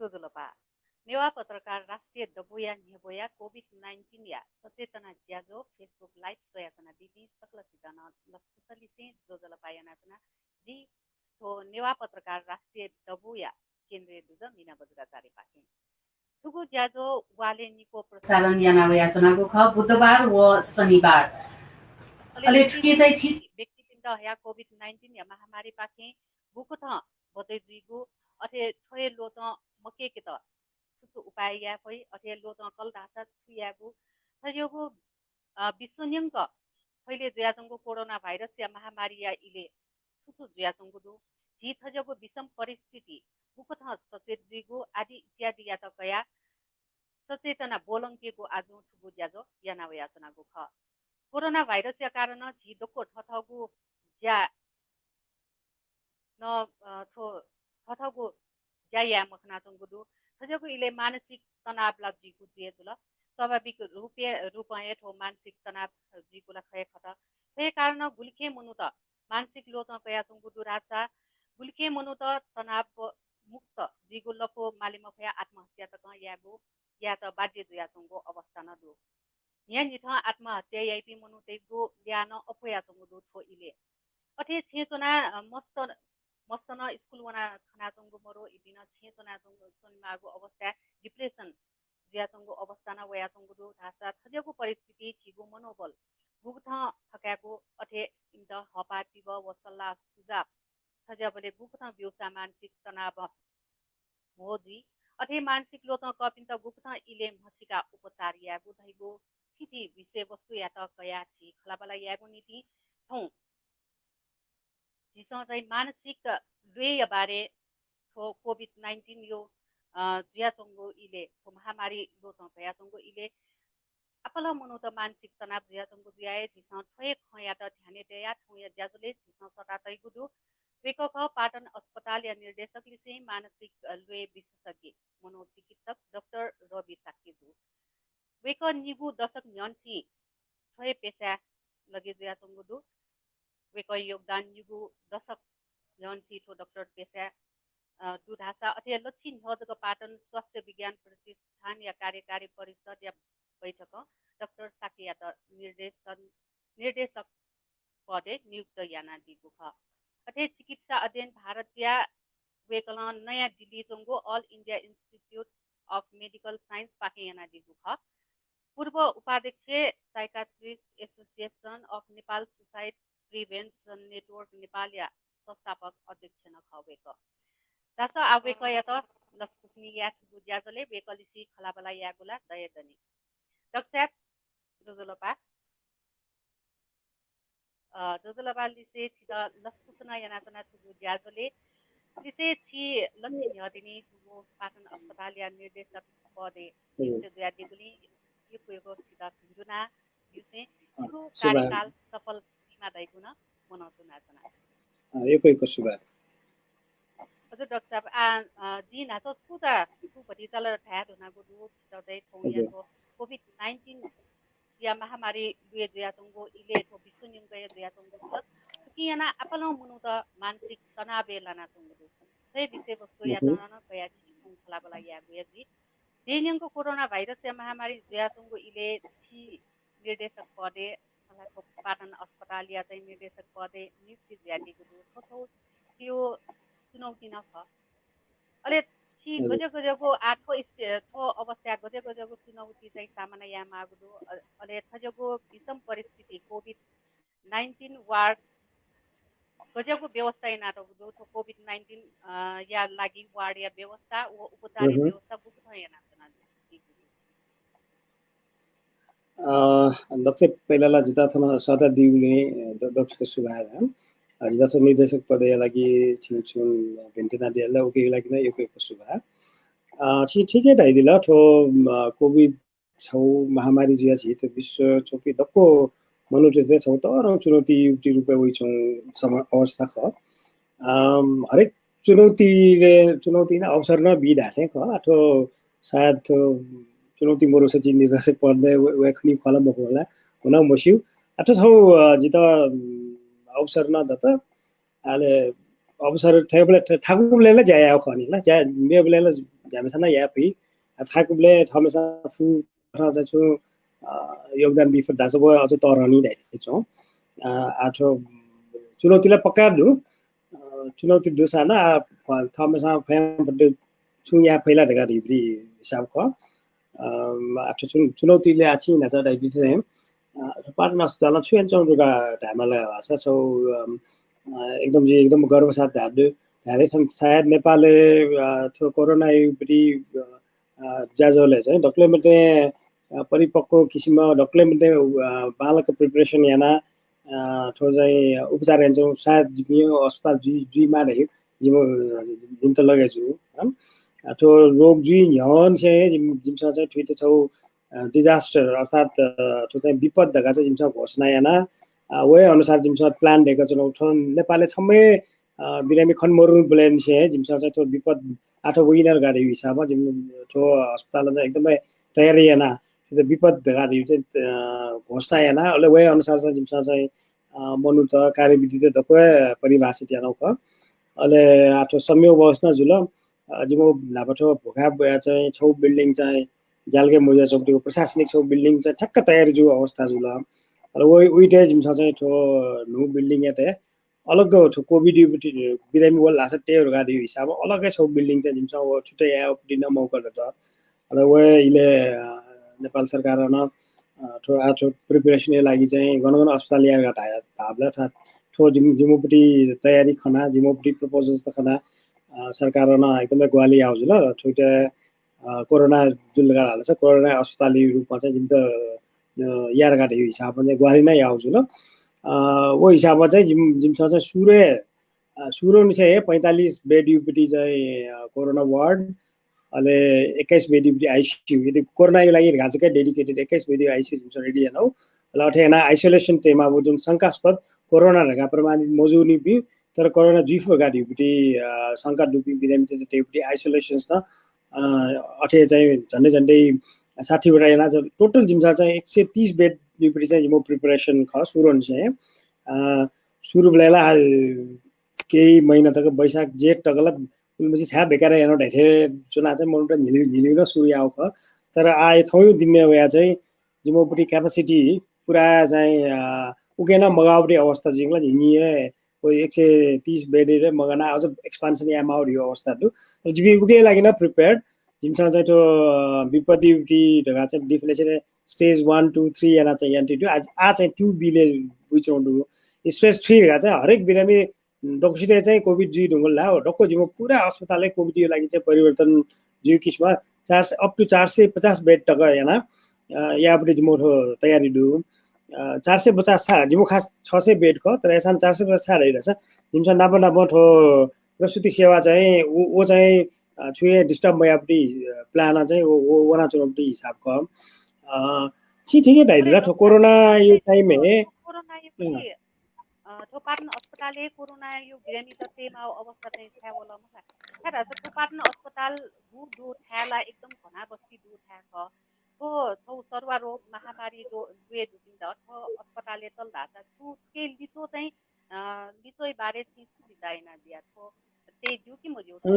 Sudulapa. Newa Patrakar Rastriya Dabu ya Newa COVID-19 ya सचेतना ज्याजो Facebook live प्रयासना दिदी सकल सिजना लस्कुसली से जोजलपा यानातना जी तो नेवा पत्रकार राष्ट्रिय दबु या केन्द्रीय दुज मिना बजुराचार्य पाके थुगु ज्याजो वाले निको प्रसारण यानावे याचनाको ख बुधबार व शनिबार अले ठिकै चाहिँ छि व्यक्तिबिन्द या कोभिड-19 या महामारी पाके बुको थ बतै दुइगु अथे छोए लो त मके के त उपाय या कोही अथे लो त कल धासा छुयागु थयोगु विश्वन्यंक अहिले ज्याजंगो कोरोना भाइरस या महामारी या इले सुसु ज्याजंगु दु जी थजगु विषम परिस्थिति बुको थ सचेत दिगु आदि इत्यादि या त कया सचेतना बोलंकेको आजु ठुगु ज्याजो यानावे याचनागु ख कोरोना भाइरस या कारण जी दोको ठठगु ज्या न ठठगु ज्या या मखनाजंगु दु थजगु इले मानसिक तनाव लाग्जीगु दिएजुल स्वाभाविक रूपये ठो मानसिक तनाव जीगुला खय खत त्यही कारण गुल्खे मनु त मानसिक लोत कया तुंगु दुराचा गुल्खे मनु त तनाव मुक्त जीगुलको मालिम खया आत्महत्या त यागु या त बाध्य दुया तुंगु अवस्था न दु यहाँ निथ आत्महत्या याइपि मनु तेगु ल्यान अपोया तुंगु दु ठो इले अथे छेतना मस्तन स्कुल वना खाना तुंगु मरो इदिन छेतना तुंगु सन्मागु अवस्था डिप्रेसन ज्यातंगु अवस्था न वया तुंगु दु धासा थजेगु परिस्थिति छिगु मनोबल गुगथ थकागु अथे इंद हपातिब वसल्ला सुजाब थजबले गुगथ व्योसा मानसिक तनाव होजी अथे मानसिक लोत कपिन्त गुगथ इले मसिका उपचार यागु धैगु स्थिति विषय वस्तु या त कया छि खलाबला यागु नीति थौ जिसो चाहिँ मानसिक दुय बारे कोभिड-19 यो ज्यातंगो इले महामारी लोतं ज्यातंगो इले अपल मनु त मानसिक तनाव ज्यातंगो ज्याए जिसं थय खया त ध्याने दया थय ज्याजले जिसं सटा तैगु दु वेकक पाटन अस्पताल या निर्देशक लिसे मानसिक लुए विशेषज्ञ मनोचिकित्सक डाक्टर रवि शाक्य दु वेक निगु दशक न्यन्थी थय पेशा लगे ज्यातंगो दु वेक योगदान निगु दशक न्यन्थी थो डाक्टर पेशा दुधासा अथे लक्षिण हदको पाटन स्वास्थ्य विज्ञान प्रतिष्ठान या कार्यकारी परिषद या बैठक डाक्टर शाक्य त निर्देशक पदे नियुक्त याना दिगु ख अथे चिकित्सा अध्ययन भारतीय वेकल नयाँ दिल्ली तंगो all India institute of medical science पाके याना दिगु ख पूर्व उपाध्यक्ष psychiatric association of Nepal suicide prevention network Nepal या संस्थापक अध्यक्ष न खवेक दासा आवेक या त लस्कुस्नी या ठुगु ज्याजले बेकलिसी खलाबला यागुला दयदनी डक्टर जोजलबा लिसे छिदा लस्कुसना यानातना ठुगु ज्याजले लिसे छि लक्ष्मी हदिनी ठुगु पाटन अस्पताल या निर्देशक पदे नियुक्त ज्यादिगुली यो पुगो छिदा जुना युसे ठुगु कार्यकाल सफल सीमा दैगुन मनाउँछु नाचना एकैको सुबा हजुर डाक्टर साहब जी नातो सुदा सुपति तल थाहा हुनाको दु छिदै थौयाको कोभिड-19 या महामारी दुए ज्यातंगो इले को विश्वन्यंग या ज्यातंगो छ कि याना अपल मुनु त मानसिक तनाव लाना तुंगु दु सही विषय वस्तु या तनाव कया छि खलाबला या गुयजी देनियंगको कोरोना भाइरस या महामारी ज्यातंगो इले छि निर्देशक पदे मलाई पाटन अस्पताल या चाहिँ निर्देशक पदे नियुक्ति ज्यादिको दु थो त्यो चुनौती न छ अले छि गजगजको आठो थो अवस्था गजगजको चुनौती चाहिँ सामान्य या मागु अले थजको विषम परिस्थिति कोभिड-19 वार्ड गजको व्यवस्था नाटक दो थो कोभिड-19 या लागि वार्ड या व्यवस्था व उपचार व्यवस्था बुक छ याना दक्ष पहिलाला जिता थन सदा दिउले दक्ष सुभाराम जिता छ निर्देशक पद लागि छिउछुन भेन्टिना दिएला ओके लागि न एकैको सुभा छि ठिकै ढाइदिला ठो कोभिड छौ महामारी जिया छि त विश्व चोकी दक्को मनुष्य छौ त र चुनौती युक्ति रुपे होइ छौ समय अवस्था ख हरेक चुनौती न अवसर न बिडाले ख अथो सायद चुनौती मोरो सचिन निर्देशक पदले वेखनी फलम होला हुन मसिउ अथो छौ जिता अवसर न दत आले अवसर थेबले ठाकुरले जाया खनि ल जा मेबले जामेsana ya phi thakuble thamesa fu ra chu योगदान बिफर दास भयो अझ तरनी राखेको छौँ आठो चुनौतीलाई पक्का दु चुनौती दुसाना थमेसा फ्याम बड्डे छु या पहिला ढगा रिब्री हिसाब ख आठो चुनौतीले आछि नजा दाइदि थे पार्टनर अस्पताल छु एन चौं दुगा ढामला भाषा छौ एकदम गर्व साथ धादु धारे सायद नेपालले थो कोरोना युपटी जाजोले चाहिँ डक्लेमेन्टे परिपक्व किसिममा डक्लेमेन्टे बालक प्रिपरेसन याना थो चाहिँ उपचार हेर्छौँ सायद जियो अस्पताल जुईमा रह्यो जिम जिम त लगेछु थो रोग जुई हन से जिमसा चाहिँ ठुइते छौ डिजास्टर अर्थात् थो चाहिँ विपद धगा चाहिँ जिमसा घोषणा याना वे अनुसार जिमसा प्लान दिएको छौँ थो नेपालले छम्मे बिरामी खनमरु ब्लेन से जिमसा चाहिँ थो विपद आठो विनर गाडी हिसाबमा जिम थो अस्पताल चाहिँ एकदमै तयारी याना विपद गाडी चाहिँ घोषणा याना अहिले वे अनुसार चाहिँ जिमसा चाहिँ मनु त कार्यविधि त दक्वे परिभाषित यानौ ख अहिले आठो संयोग बस्न जुल जिमो नापठो भोका बया चाहिँ छौ बिल्डिङ चाहिँ जालगे मोजा चौकीको प्रशासनिक छौ बिल्डिङ चाहिँ ठक्क तयारी जो अवस्था जुल अहिले वे उइटे जिमसा चाहिँ थो नु बिल्डिङ याते अलग थो कोभिड बिरामी वल लासा टेहरु गाडी हिसाब अलगै छौ बिल्डिङ चाहिँ जिमसा वो छुटे या दिन मौका त अहिले वे इले नेपाल सरकार न थो प्रिपरेसन लागि चाहिँ गणगण अस्पताल या धाबला थो जिमोपट्टि तयारी खना जिमोपट्टि प्रपोजल्स त खना सरकार न एकदमै ग्वाली आउँछ ल थोटे कोरोना जुन लगा हाल्छ कोरोना अस्पताल रूपमा चाहिँ जिम त यार गाडी हिसाबमा चाहिँ ग्वाली नै आउँछ ल वो हिसाबमा चाहिँ जिमसँग चाहिँ सुरु नि चाहिँ 45 बेड युपट्टि चाहिँ कोरोना वार्ड अहिले 21 बेड युपट्टि आइसियु यदि कोरोनाको लागि घाँचकै डेडिकेटेड 21 बेड आइसियु जिमसँग रेडी हेनौ ल अठेना आइसोलेसन टेमा वो जुन शंकास्पद कोरोना रगा प्रमाणित मौजूनी भी तर कोरोना जिफो गाडी युपट्टि शंका डुपी बिरामी चाहिँ टेपट्टि आइसोलेसन्स न अठे चाहिँ झन्डै 60 वटा याना टोटल जिमसा चाहिँ 130 बेड युपट्टि चाहिँ जिमो प्रिपरेसन ख सुरु चाहिँ सुरु बेला केही महिना तक वैशाख जेठ तकला उनपछि छ्या बेकार हेर्न ढेथे चुना चाहिँ मनुट झिलिउन सुरु आउ ख तर आए थौ दिने वया चाहिँ जिमोपट्टि क्यापासिटी पुरा चाहिँ उकेन मगाउटी अवस्था जिङला हिनिए कोही 130 बेड रे मगना अझ एक्सपान्सन या माउरी अवस्था दु जिबी उके लागि न प्रिपेयर्ड जिमसा चाहिँ त्यो विपत्ति ढगा चाहिँ डिफिनेसन स्टेज 1 2 3 याना चाहिँ एन्टिटी आ चाहिँ 2 बी ले बुझौँदु स्टेज 3 गा चाहिँ हरेक बिरामी दक्षिणे चाहिँ कोभिड जी ढुङ्गल ला डक्को जिमो पुरा अस्पतालले कोभिड यो लागि चाहिँ परिवर्तन जिउ किसमा 400 अप टु 450 बेड तक याना यापट्टि जिमो तयारी दु 450 छा जिमो खास 600 बेड क तर एसान 450 छा रहिरहेछ जिमसा नापो ठो प्रसुति सेवा चाहिँ वो चाहिँ छुए डिस्टर्ब भयापट्टि प्लान चाहिँ वना चुनौती हिसाब क ठिकै ढाइदिला ठो कोरोना यो टाइम में कोरोना यो तो पाटन अस्पताल कोरोना यो बिरामी त तेमा अवस्था चाहिँ छ्या होला म छ्या त पाटन अस्पताल दु छ्याला एकदम घना बस्ती दु छ्या थो सर्वा रोग महामारी जो दुए दुदिन अथवा अस्पतालले तल धाता छु के लितो चाहिँ लितोइ बारे चाहिँ सुविधाइन दिया थो ते जु कि मजो तो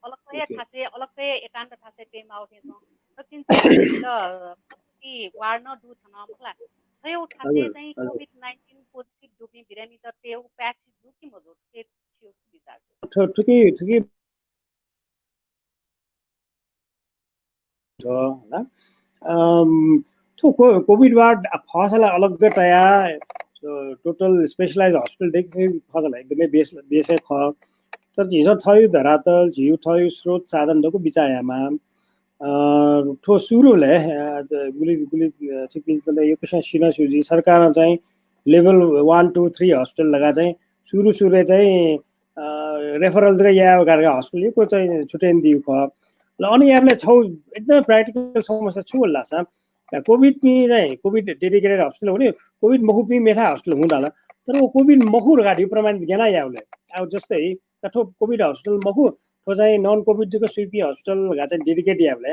अलगै थासे अलगै एकान्त थासे तेमा आउँथे त किन ल कि वार्न दु थन मलाई थयो थासे चाहिँ कोभिड-19 पोजिटिभ दुबी बिरामी त तेउ प्याच दु कि मजो के थियो सुविधा ठुकी कोभिड वार्ड फसला अलग्गै तया टोटल स्पेशलाइज हस्पिटल देखि फसला एकदमै बेसै ख तर हिजो थयो धरातल झिउ थयो स्रोत साधन दको बिचायामा ठो सुरुले गुली छिकिन यो पेशा सिना सुजी सरकार चाहिँ लेभल 1 2 3 हस्पिटल लगा चाहिँ सुरु चाहिँ रेफरल रे या गरेको हस्पिटल को चाहिँ छुटेन दिउ ख ल अनि यहाँले छौ एकदमै प्र्याक्टिकल समस्या छु होला सा कोभिड पि चाहिँ कोभिड डेडिकेटेड हस्पिटल हुने कोभिड मखु पि मेथा हस्पिटल हुँदाला तर वो कोभिड मखु गाडी प्रमाणित ज्ञान याउले अब जस्तै कठो कोभिड हस्पिटल मखु तो चाहिँ नन कोभिड जको सुइपी हस्पिटल गा चाहिँ डेडिकेट याउले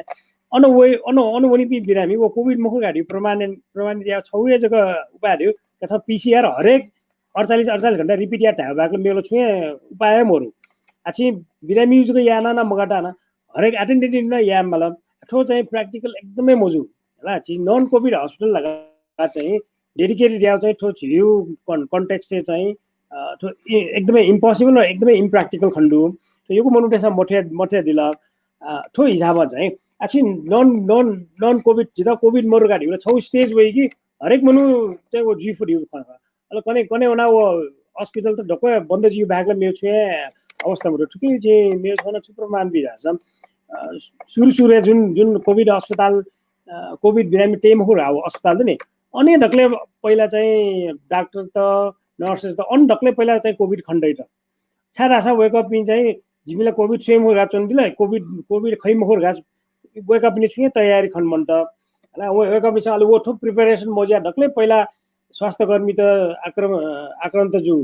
अनुवनी पि बिरामी वो कोभिड मखु गाडी प्रमाणित या छौए जको उपायहरु तथा पीसीआर हरेक 48 घण्टा रिपिट या ढाबाको मेरो छुए उपाय मोरु आछि बिरामी जको याना न मगाटा न हरेक अटेन्डेन्ट न या मतलब ठो चाहिँ प्र्याक्टिकल एकदमै मजु होला नन कोभिड हस्पिटल लगा चाहिँ डेडिकेटेड या चाहिँ ठो छिउ कन्टेक्स्ट चाहिँ ठो एकदमै इम्पोसिबल र एकदमै इम्प्र्याक्टिकल खण्डु यो मनुटेसा मठे दिल ठो हिसाबमा चाहिँ आछि नन कोभिड जिता कोभिड मरु गाडी छौ स्टेज वही कि हरेक मनु चाहिँ वो जी फुड अल कने कने वना वो हस्पिटल त ढक्कै बन्द जी ब्यागले मेरो छुए अवस्था मरु ठुकै जे मेरो छन सुप्रमान बिराछ सुरु जुन जुन कोभिड अस्पताल कोभिड बिरामी टेम हो अस्पताल नि अनि ढक्ले पहिला चाहिँ डाक्टर त नर्सेस त अन ढक्ले पहिला चाहिँ कोभिड खण्डै त छारा आशा वेकअप पिन चाहिँ जिमीलाई कोभिड स्वयं हो गाचन दिला कोभिड कोभिड खै मखोर गाच वेकअप नि छुए तयारी खण्ड त हैन वेकअप नि अलि वो ठुक प्रिपरेसन मोजिया ढक्ले पहिला स्वास्थ्य कर्मी त आक्रान्त जु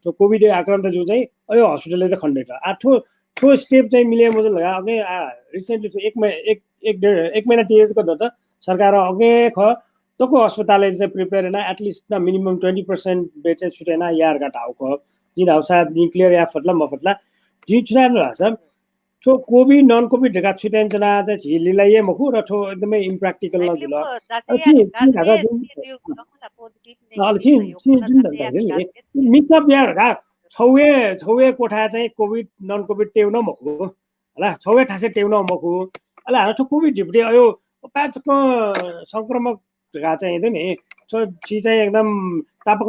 तो कोभिड आक्रान्त जु चाहिँ अयो हस्पिटलले त खण्डै त आठो ठो स्टेप चाहिँ मिले मजो लगा अगे रिसेन्टली एक महिना टिएच को त सरकार अगे ख तको अस्पतालले चाहिँ प्रिपेयर हैन एटलिस्ट न मिनिमम 20% बेड चाहिँ छुटेन यार का टाउ को जिन हौसा न्यूक्लियर या फटला मफटला जी छुटान भाषा तो कोभिड नन कोभिड ढका छुटेन जना चाहिँ झिलिलाई ये मखु र ठो एकदमै इम्प्र्याक्टिकल न जुल मिक्सअप यार ढा छौवे कोठा चाहिँ कोभिड नन कोभिड टेउन मखु होला छौवे ठासे टेउन मखु अला हारो कोभिड ढिपडे अयो पाँचको संक्रमक ढका चाहिँ नि सो ची चाहिँ एकदम तापक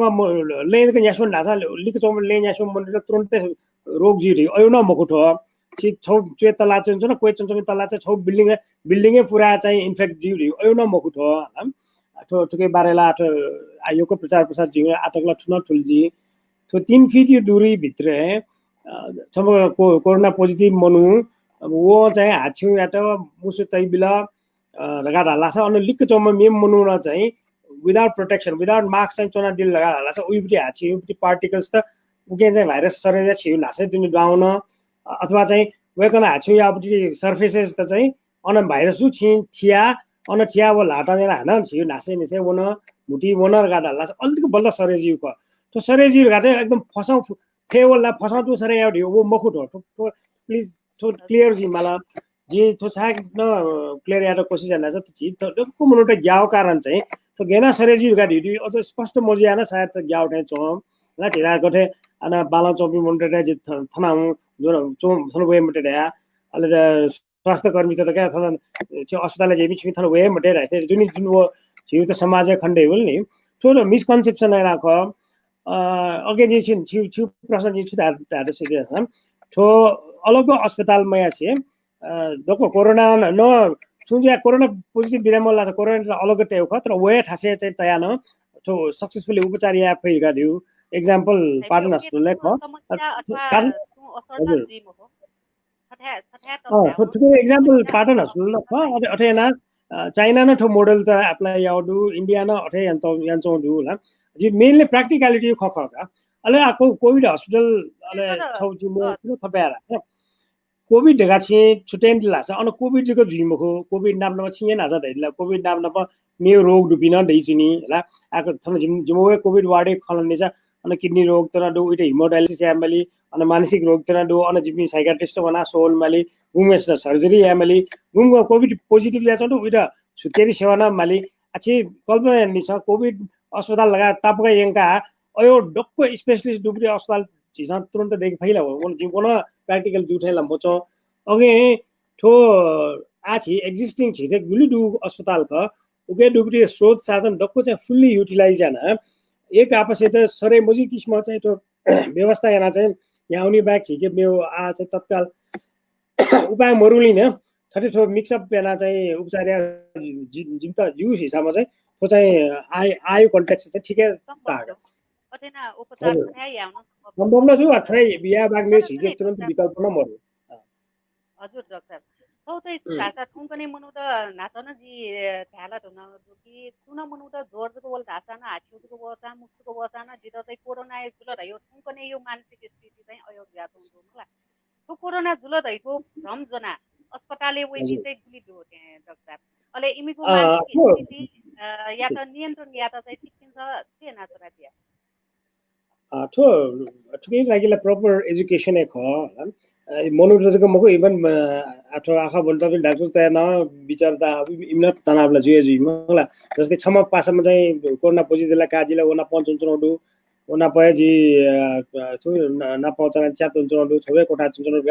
लेनको यासुन ढासा लिक चौम ले यासुन मन तुरन्तै रोग जिरि अयो न मखु ठो ची छौ चे तला चाहिँ न कोइ चाहिँ तला चाहिँ छौ बिल्डिङै पुरा चाहिँ इन्फेक्ट जिरि अयो न मखु ठो ठो ठुके बारेला ठो आयोको प्रचार प्रसार जिउ आटकला ठुन ठुलजी तो 3 फीट यो दूरी भित्र सब कोरोना पोजिटिभ मनु अब वो चाहिँ हाछु या त मुसु तैबिला लगा डाला छ अनि लिक चौम मेम मनु न चाहिँ विदाउट प्रोटेक्सन विदाउट मास्क चाहिँ चोना दिल लगा डाला छ उइपटी हाछु उइपटी पार्टिकल्स त उके चाहिँ भाइरस सरेर छिउ नासै दिनु डाउन अथवा चाहिँ वेकन हाछु या अपटी सर्फेसेस त चाहिँ अन भाइरस छु छिया अन छिया वो लाटा देला हैन छिउ नासै निसै वन मुटी वनर गा डाला छ अल्तिक बल्ल सरे जिउ को तो सरे जिउ गा चाहिँ एकदम फसाउ फेवलला फसाउ तो सरे याउ वो मखु ठो प्लिज तो क्लियर जी मला जे तो छा न क्लियर यार कोशिश गर्दा छ ती त को मुनोटे ग्याउ कारण चाहिँ तो गेना सरे जिउ गा ढिडी अझ स्पष्ट मोजिया न सायद त ग्याउ ठै चो ल ठिरा गथे ana bala chopi monte da jit thana जो चो थन वे मटे दा अले स्वास्थ्य कर्मी त क्या थन त्यो अस्पतालले जेबी छि थन वे मटे दा थे जुन जुन वो छिउ त समाज खण्डे होल नि थोरो मिसकन्सेप्सन राख अगे जे छि छि प्रश्न जे छि दा सिरिया छन् थो अलग अस्पताल मया छे दको कोरोना न सुन्या कोरोना पोजिटिभ बिराम ला कोरोना अलग टेउ खत्र वे ठासे चाहिँ तया न थो सक्सेसफुली उपचार या फै गादिउ एक्जाम्पल पाटन हस्पिटलले ठुलो एक्जाम्पल पाटन हस्पिटल ख अठेना चाइना न ठो मोडल त एप्लाई याउडु इंडिया न अठे यान्छौ दु होला जी मेनली प्र्याक्टिकलिटी ख ख का अले आको कोभिड हस्पिटल अले छौ जि म किन थप्यारा कोभिड ढका छि छुटेन दिला छ अन कोभिड जिको जुइमखो कोभिड नाम न छिए ना जा दैला कोभिड नाम न मेयो रोग डुबिन दैछिनी होला आको थम जिमोवे कोभिड वार्डे खलन नेजा अन किडनी रोग तना दो इटे हिमोडायलिसिस यामली अन मानसिक रोग तना दो अन जिमी साइकियाट्रिस्ट बना सोल माली गुमेस न सर्जरी यामली गुम कोभिड पोजिटिभ ल्या छ उइटा सुतेरी सेवाना माली अछि कल्पना निस कोभिड अस्पताल लगा तापका यंका अयो डक्को स्पेशलिस्ट डुब्री अस्पताल झिसा तुरन्त देख फैला हो जिमकोन प्र्याक्टिकल जुठेला मचो अगे ठो आछि एक्जिस्टिङ छिजे गुली डु अस्पताल क उके डुब्री स्रोत साधन दक्को चाहिँ फुल्ली युटिलाइज जाना एक आपसे त सरै मोजी किस्म चाहिँ त्यो व्यवस्था yana चाहिँ यहाँ आउने बाहेक छिके मेरो आ चाहिँ तत्काल उपाय मरुलिन थटे ठो मिक्सअप yana चाहिँ उपचार जिम त जुस हिसाबमा चाहिँ त्यो चाहिँ आयु कन्टेक्स्ट चाहिँ ठिकै ताग अटेना उपचार थाय याउन सम्भव न छु अठै बिया बाग मेरो छिके तुरन्त विकल्प न मरु हजुर डाक्टर सौतै भाषा ठुङ्कने मनु त नाचन जी थाला धुन कि सुन मनु त जोरको बोल भाषा न हाछुको बसा मुक्तको बसा न जित चाहिँ कोरोना जुल रह्यो ठुङ्कने यो मानसिक स्थिति चाहिँ अयोग्य हुन्छ होला तो कोरोना जुल दैको भ्रम जना अस्पतालले वे चाहिँ गुली दो डाक्टर अले इमीको मानसिक स्थिति या त नियन्त्रण या त चाहिँ सिकिन्छ के नाचरा दिया ठो ठुकै लागिला प्रपर एजुकेसन ख मनोरञ्जनको मको इभन आठो आँखा बोल्दा पनि डाक्टर तयार न विचारदा इम्न तनावला जुए जुइ मला जस्तै छमा पासमा चाहिँ कोरोना पोजिटिभलाई काजिला ओना पञ्चुन्चुनडु ओना पयजी छु ना पहुँचना च्या तुन्चुनडु छवे कोठा चुन्चुनडु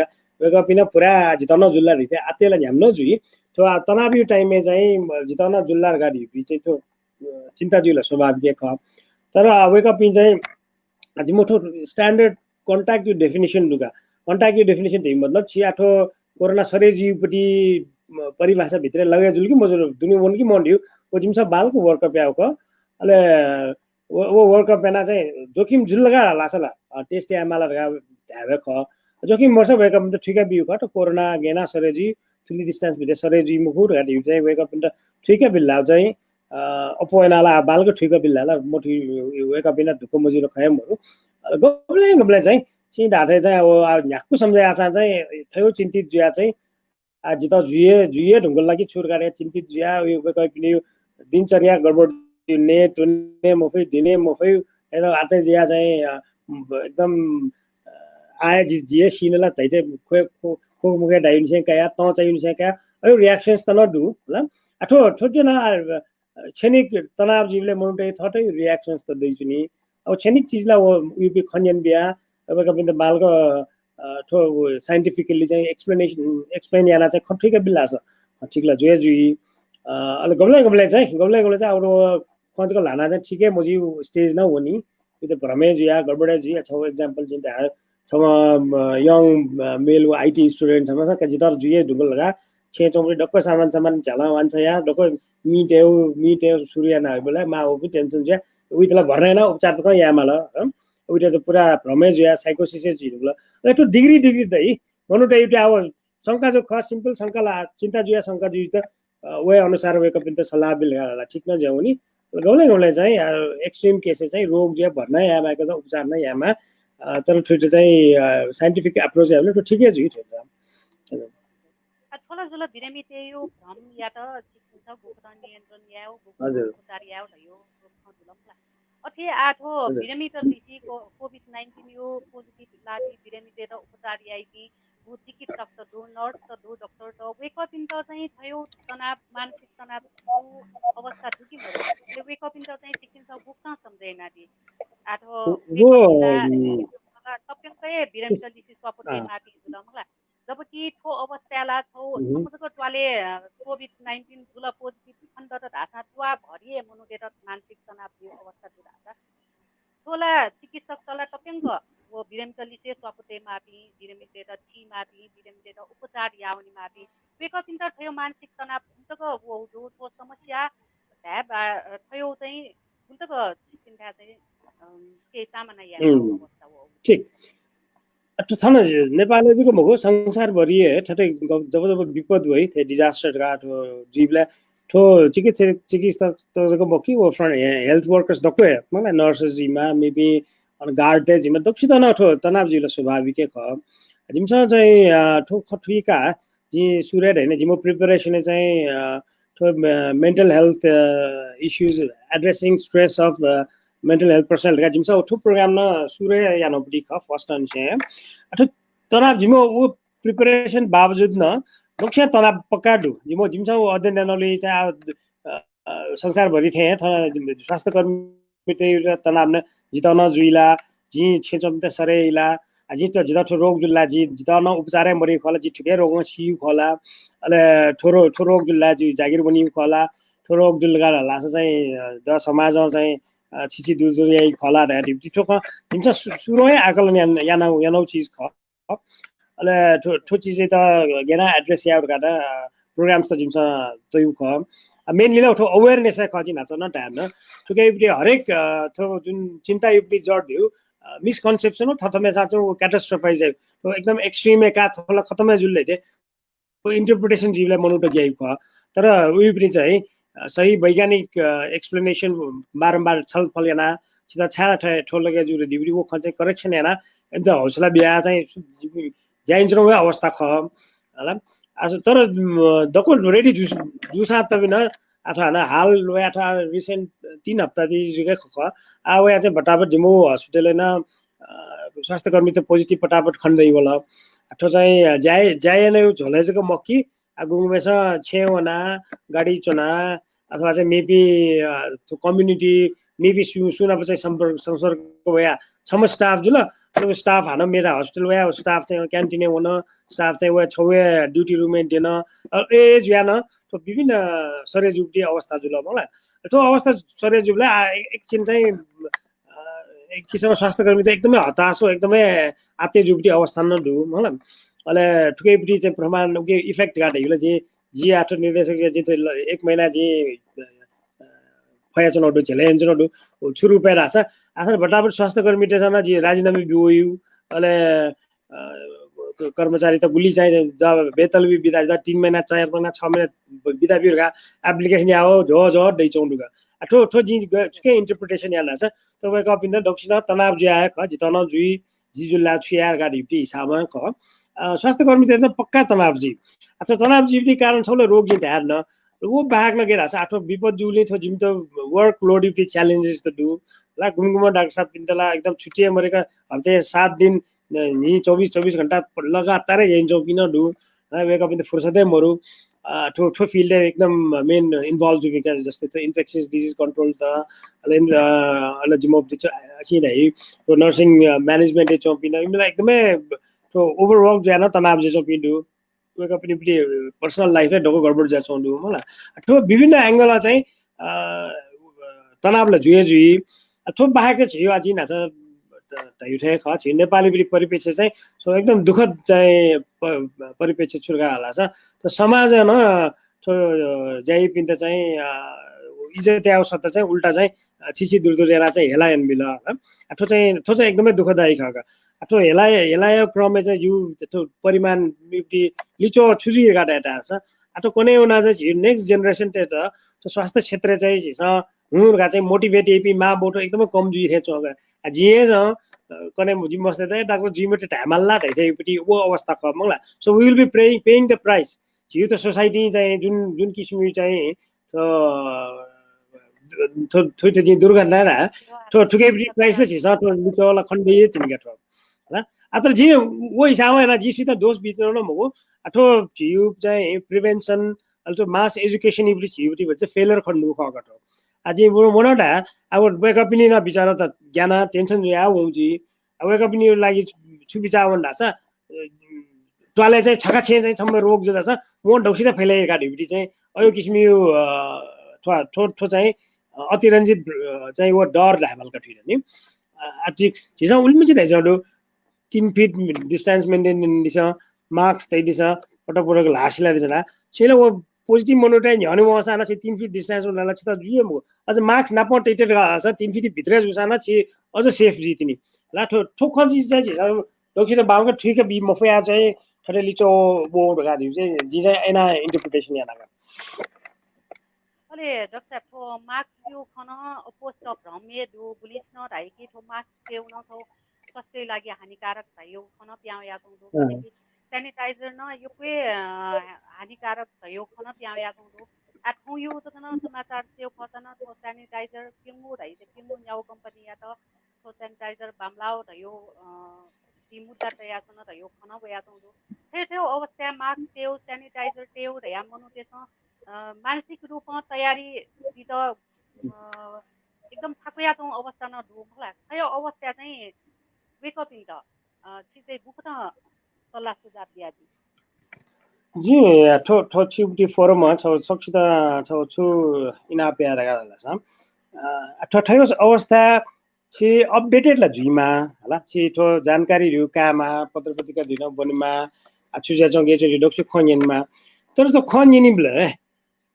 वेगा पिना पुरा जितन जुल्ला रिते आतेला झ्याम्न जुइ तो तनाव टाइम में चाहिँ जितन जुल्ला गाडी चाहिँ त्यो चिन्ता जुइला स्वाभाविक ख तर वेगा पिन चाहिँ आज मोठो स्ट्यान्डर्ड कन्ट्याक्ट डेफिनेसन दुगा कन्ट्याक्ट डेफिनेसन त्यही मतलब छियाठो कोरोना सरे जीवपट्टि परिभाषा भित्र लगे जुल कि मजुर दुनिया वन कि मन्डियो ओ जिमसा बालको वर्ल्ड कप आउक अले वो वर्ल्ड कप पेना चाहिँ जोखिम जुल्लगा लासला टेस्ट एमाला ढाबे ख जोखिम वर्ष भएको त ठिकै बिउ खट कोरोना गेना सरेजी थुली डिस्टेन्स भित्र सरेजी मुखुर गाडी चाहिँ वेक अप त ठिकै बिल्ला चाहिँ अपोएनाला बालको ठिकै बिल्ला मोठी वेक अप बिना ढुक्क मजिलो खयमहरु गब्ले चाहिँ चाहिँ धाटे चाहिँ अब झ्याक्कु सम्झाइ आछा चाहिँ थयो चिन्तित जुया चाहिँ आज त जुए ढुङ्गल लागि छुर गाडे चिन्तित जुया यो पनि दिनचर्या गडबड ने टुने मफै दिने मफै एदा आते जुया चाहिँ एकदम आए जिए सिनला तैते खो मुखे डाइन से कया त चाहिँ से कया अयो रिएक्शन्स त नडु ल आठो छोटे न क्षणिक तनाव जीवले मनुटे थटै रिएक्शन्स त दैछु नि अब क्षणिक चीजला युपी खन्यन बिया अब कपिन त बालको ठो साइन्टिफिकली चाहिँ एक्सप्लेन याना चाहिँ खठिकै बिल्ला छ खठिकला जुए जुई अले गब्ले चाहिँ अरु कञ्चको लाना चाहिँ ठिकै मजी स्टेज न हो नि त्यो त भ्रमे जुया गडबडे जुया छ एक्जाम्पल चाहिँ छ यङ मेल आईटी स्टुडेन्ट छ के जितर जुए ढुगल लगा छे चौरी डक्क सामान झला वान्छ या डक्क मिटेउ सूर्य न बोला मा हो कि टेन्सन जुया उइतला भर्नेन उपचार त कहाँ यामाल उइटा चाहिँ पुरा भ्रमे जुया साइकोसिस जुइल त्यो डिग्री दइ मनु त एउटा अब शंका जो ख सिम्पल शंका ला चिन्ता जुया शंका जुइ त वे अनुसार वेको पनि त सल्लाह बिल ठिक न जाउ नि गौले चाहिँ एक्सट्रिम केसेस चाहिँ रोग जुया भर्ना यामाको त उपचार नै यामा तर त्यो चाहिँ साइन्टिफिक अप्रोच हो त्यो ठिकै जुइ छ थोला जुला बिरामी त्यो भ्रम या त चिकित्सा भूखता नियन्त्रण याओ उपचार याओ भयो जुलमला अथे आठो बिरामी त दिसी कोभिड-19 यो पोजिटिभ लागि बिरामी त उपचार याइकी भू चिकित्सक त दो नर्स त दो डाक्टर त वेकअप इन त चाहिँ थयो तनाव मानसिक तनाव अवस्था दुखी भयो वेकअप इन त चाहिँ चिकित्सा भूखता सम्झैना दि आठो सबैकै बिरामी त दिसी सपोर्ट माथि जुलमला जबकि ठो अवस्थाला छौ समझको टवाले कोभिड-19 जुल पोजिटिभ खण्ड त धासा टुवा भरिए मनुले त मानसिक तनाव यो अवस्था जुल धासा टोला चिकित्सक तला टप्यङ्ग वो बिरामी त लिसे सपोर्टे माथि बिरामी त ठी माथि बिरामी त उपचार यावनी माथि वेकअप इन त थयो मानसिक तनाव हुन्तको वो जो समस्या ढ्याब थयो चाहिँ हुन्तको चिन्ता चाहिँ के सामान्य या अवस्था हो ठीक छ न नेपालले चाहिँ मगो संसारभरि ठट्टै जब विपद भई थे डिजास्टर का जीवलाई ठो चिकित्सक तो बकी वो हेल्थ वर्कर्स दक्को मलाई नर्सेस जिमा मेबी गार्ड जिमा दक्षित न ठो तनाव जिलो स्वाभाविक ख जिमसा चाहिँ ठो खठुका जि सुरेड हैन जिमो प्रिपरेसन चाहिँ ठो mental health issues addressing stress of mental health personnel का जिमसा ठो प्रोग्राम न सुरे या नपडी ख फर्स्ट अन से अथ तनाव जिमो वो प्रिपरेसन बावजुद न दक्ष तनाव पक्का दु जिमो जिमसा अध्ययन नले चाहिँ संसारभरि थे स्वास्थ्य कर्मी त्यही तनाव न जितन जुइला जी छेचम त सरेला जी त जित रोग जुल्ला जी जितन उपचारै मरि खला जी ठिकै रोगमा सिउ खला अले ठोरो रोग जुल्ला जी जागिर बनि खला ठोरो रोग जुल्ला लासा चाहिँ द समाजमा चाहिँ छिछि दुजुयाइ खला ढाटी ठोक जिमसा सुरुमै आकलन यानौ चीज ख अले ठो चीज त गेना एड्रेस या गाडा प्रोग्राम्स त जिमसा तयु ख मेनली ल ठो अवेरनेस खजि नाच न टाइम ठुकै हरेक थो जुन चिन्ता युक्ति जड दिउ मिसकन्सेप्सन थथमे साचो क्याटास्ट्रोफाइज तो एकदम एक्सट्रीम का थोला खतमै जुल्ले थे इन्टरप्रिटेसन जीवलाई मनुट गइ ख तर उही पनि चाहिँ सही वैज्ञानिक एक्सप्लेनेसन बारम्बार छलफल याना सिधा छाना ठोलगे जुरे डिब्री वो खन्छ करेक्सन याना एकदम हौसला बिहा चाहिँ ज्याइन्चरो अवस्था ख होला आज तर दको रेडी जुसा त बिना अथवा न हाल अथवा रिसेन्ट 3 हप्ता दि जुगे ख आ वे चाहिँ बटाबट जिमो हस्पिटल न स्वास्थ्य कर्मी त पोजिटिभ पटापट खण्दै होला ठो चाहिँ जाय नै झोलेजको मक्की गुमेस छेवना गाडी चोना अथवा चाहिँ मेबी कम्युनिटी मेबी सुना चाहिँ संसर्ग वया छम स्टाफ जुल स्टाफ हानो मेरा हॉस्टल वया स्टाफ चाहिँ क्यान्टिने हुन स्टाफ चाहिँ वया छवे ड्युटी रूम मेन्टेन ए ज्यान तो विभिन्न सरे जुब्दी अवस्था जुल मलाई त्यो अवस्था सरे जुबले एकछिन चाहिँ एक किसिमको स्वास्थ्यकर्मी त एकदमै हताश हो एकदमै आत्य जुब्दी अवस्था न दु मलाई अले ठुकैपट्टि चाहिँ प्रमाण उके इफेक्ट गाडे होला जे जी आठ निर्देशक जे एक महिना जे फया चनोडु झेले चनोडु छुरु पे रासा आखिर बटाबट स्वास्थ्यकर्मी टेसना जे राजीनामा बिओयु अले कर्मचारी त गुली चाहिँ जब वेतन भी बिदा 3 महिना 4 महिना 6 महिना बिदा बिरगा एप्लिकेसन आओ जो दै चौंडुगा ठो ठो जी के इन्टरप्रिटेसन याला छ तपाईको अपिन्द दक्षिण तनाव जे आए ख जितन जुई जिजुला छुयार गाडी टी हिसाबमा ख स्वास्थ्यकर्मी त पक्का तनाव जी अच्छा तनाव जी कारण छले रोग जी ध्यान न वो बाहक न गेरा छ आठो विपद जुले थो जिम त वर्क लोड इफ च्यालेन्जेस त दु ला गुमगुम डाक्टर साहब पिन्तला एकदम छुट्टिए मरेका हप्ते 7 दिन नि 24 घण्टा लगातार हेर्छौँ किन डु वेकअप इन द फुर्सदै मरु ठो ठो फिल्ड एकदम मेन इन्भल्भ जुबिका जस्तै छ इन्फेक्सियस डिजिज कन्ट्रोल त अले जिम अफ छ छिनै तो नर्सिङ म्यानेजमेन्ट छ पिन इमला एकदमै तो ओभरवर्क ज्यान तनाव जे छ पिन्दु वेकअप इन पर्सनल लाइफ नै ढोको गडबड जा छौँ मलाई ठो विभिन्न एंगलमा चाहिँ तनावले जुए जुई ठो बाहेक चाहिँ छियो अझै नाछ उठे ख छि नेपाली परिप्रेक्ष्य चाहिँ सो एकदम दुःखद चाहिँ परिप्रेक्ष्य छुर्गा होला छ त समाज न तो जाइ पिन्त चाहिँ इज्जत त्याउ सत्ता चाहिँ उल्टा चाहिँ छिछि दुरदुरेरा चाहिँ हेला एन मिल ठो चाहिँ एकदमै दुःखदायी खका ठो हेलाय क्रममा चाहिँ यु त्यो परिमाण लिचो छुजी गाटा छ आठो कोने उना चाहिँ नेक्स्ट जेनेरेसन ते त स्वास्थ्य क्षेत्र चाहिँ छ हुँगा चाहिँ मोटिभेट एपी मा बोटो एकदमै कम जुइ थे चोगा जिए ज कने जिम बस्दै त डाक्टर जिम ते ढामल्ला ढैथेपटी वो अवस्था ख मंगला so we will be paying the price जिउ त सोसाइटी चाहिँ जुन किसिमको चाहिँ थो चाहिँ दुर्घटना र थो ठुकै प्राइस छ छ तो निकोला खण्डे तिनका ठो ल अतर जी वो हिसाबमा हैन जी सित दोष बित्न न मगो अथो जिउ चाहिँ प्रिभेन्सन अल्टो मास एजुकेसन इब्री जिउटी भन्छ फेलर खण्डु खगट अझै मोनोटा अब वेकअप पनि न बिचारा त ज्ञान टेन्सन या हुँजी वेकअप पनि लागि छु बिचार भन्दा छ टोले चाहिँ छका छे चाहिँ सम्म रोग जुदा छ मोन ढौसित फैलाए गाडीबिटी चाहिँ अयो किसिम यो ठो चाहिँ अतिरञ्जित चाहिँ वो डर ढामल कठिन नि अति छिसा उल्मिछि दै जडो 3 fit distance maintain this marks तै दिस पटक लासिला दिसला छेले वो पोजिटिभ मोनोटाइन हने वसाना छ 3 फिट डिस्टेंस उनाला छ त जुए मो अझ मार्क्स नाप टेटेड छ 3 फिट भित्र जुसाना छ अझ सेफ जितिनी ला ठोक चीज चाहिँ दोखिन बालको ठीक है बी मफया चाहिँ थरे लिचो वो गाडी चाहिँ जी चाहिँ एना इन्टरप्रिटेसन याना अले डक्टर ठो मार्क्स यो खन पोस्ट अफ भ्रमे दु पुलिस न राइकी ठो मार्क्स केउन थो स्वास्थ्य लागि हानिकारक भयो खन प्याउ या दु सैनिटाइजर न यो के हानिकारक भयो खन प्याउ या दु आठौं यो त न समाचार त्यो खतन तो सैनिटाइजर किमु रहि त किमु न्याउ कंपनी या त तो सैनिटाइजर बामलाओ रह्यो ती मुद्दा तया सन रह्यो खन भया दु त्यो अवस्था मास्क त्यो सैनिटाइजर त्यो रह्या मनु त्यसमा मानसिक रूपमा तयारी त एकदम थाकया त अवस्था न दु मलाई त्यो अवस्था चाहिँ वेकअप इन त छिटै बुक्न सल्लाह सुझाव दिया जी ठो ठो छिउटी फोरम छ सक्षिता छ छु इना प्यारा गाला छ ठठयो अवस्था छि अपडेटेड ला जुइमा हला छि ठो जानकारी रु कामा पत्र पत्रिका दिन बनमा छुजा जंगे जो डक्सु खन्यनमा तर त खन्यनि ब्ले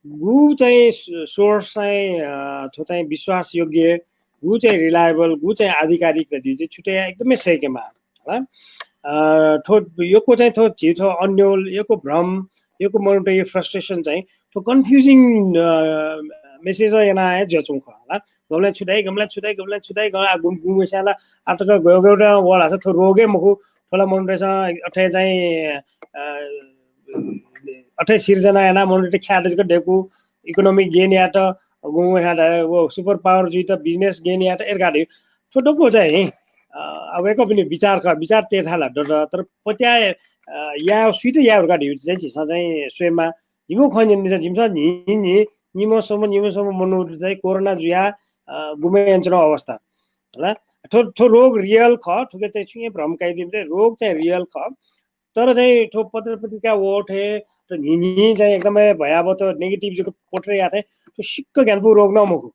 गु चाहिँ सोर्स चाहिँ ठो चाहिँ विश्वास योग्य गु चाहिँ रिलायबल गु चाहिँ आधिकारिक रदि चाहिँ छुटे एकदमै सकेमा हला थो योको चाहिँ थो छिटो अन्यल योको भ्रम योको मोटे यो फ्रस्ट्रेसन चाहिँ थो कन्फ्युजिङ मेसेज yana जचुङ खला गमला छुटाइ गला गुमसाला आटक गयोगौडा वडा छ थो रोगे मखु थोला मनरेछ अठे चाहिँ अठे सिर्जना याना मनरे ख्याडजको ढेकु इकोनोमिक गेन या त गुमु याडा वो सुपर पावर जुइ त बिजनेस गेन या त एरगाडे छोटोको चाहिँ अब एक पनि विचार तेर्थाला तर पत्या या सुइट या गा ढिउ चाहिँ छिसा चाहिँ स्वेमा हिमो खञ्जन दिन्छ जिमसा नि निमोसम्म मनु चाहिँ कोरोना जुया गुमे यन्त्र अवस्था ल ठो रोग रियल ख ठुके चाहिँ छुए भ्रमकाइदिम चाहिँ रोग चाहिँ रियल ख तर चाहिँ ठो पत्र पत्रिका ओठे र नि चाहिँ एकदमै भयावह त नेगेटिभ जो पोट्रे या थे तो सिक्क ज्ञानपु रोग न मुखु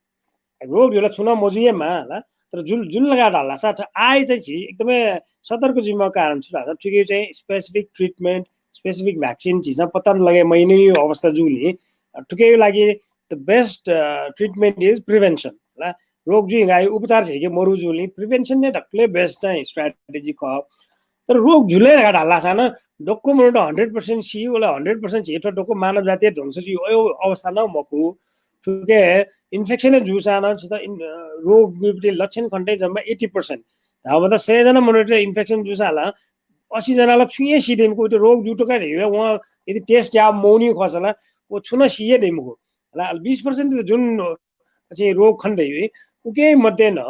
रोग यो छुन मजुएमा ल तर जुन लगा डाल्ला सा आइ चाहिँ छि एकदमै सतर्क जिम्मा कारण छु र ठिकै चाहिँ स्पेसिफिक ट्रिटमेन्ट स्पेसिफिक भ्याक्सिन छिस पत्ता लगे महिने अवस्था जुली ठुकै लागि the best treatment is prevention ल रोग जु गाई उपचार छ कि मरु जुली प्रिभेन्सन नै ढक्ले बेस्ट चाहिँ स्ट्राटेजी ख तर रोग झुले ढाल्ला सान डोको मुटो 100% सी वाला 100% छिटो डोको मानव जातीय ढंग से यो अवस्था न मकु ठुके इन्फेक्सन जुसाना छ त रोग लक्षण खण्डै जम्मा 80% अब त 100 जना मुटो इन्फेक्सन जुसाला 80 जनालाई छुए सिदेमको त्यो रोग जुटोका रे वहाँ यदि टेस्ट या मौनी खसला वो छुन सिए देमको ला 20% जुन चाहिँ रोग खण्डै उके मध्ये न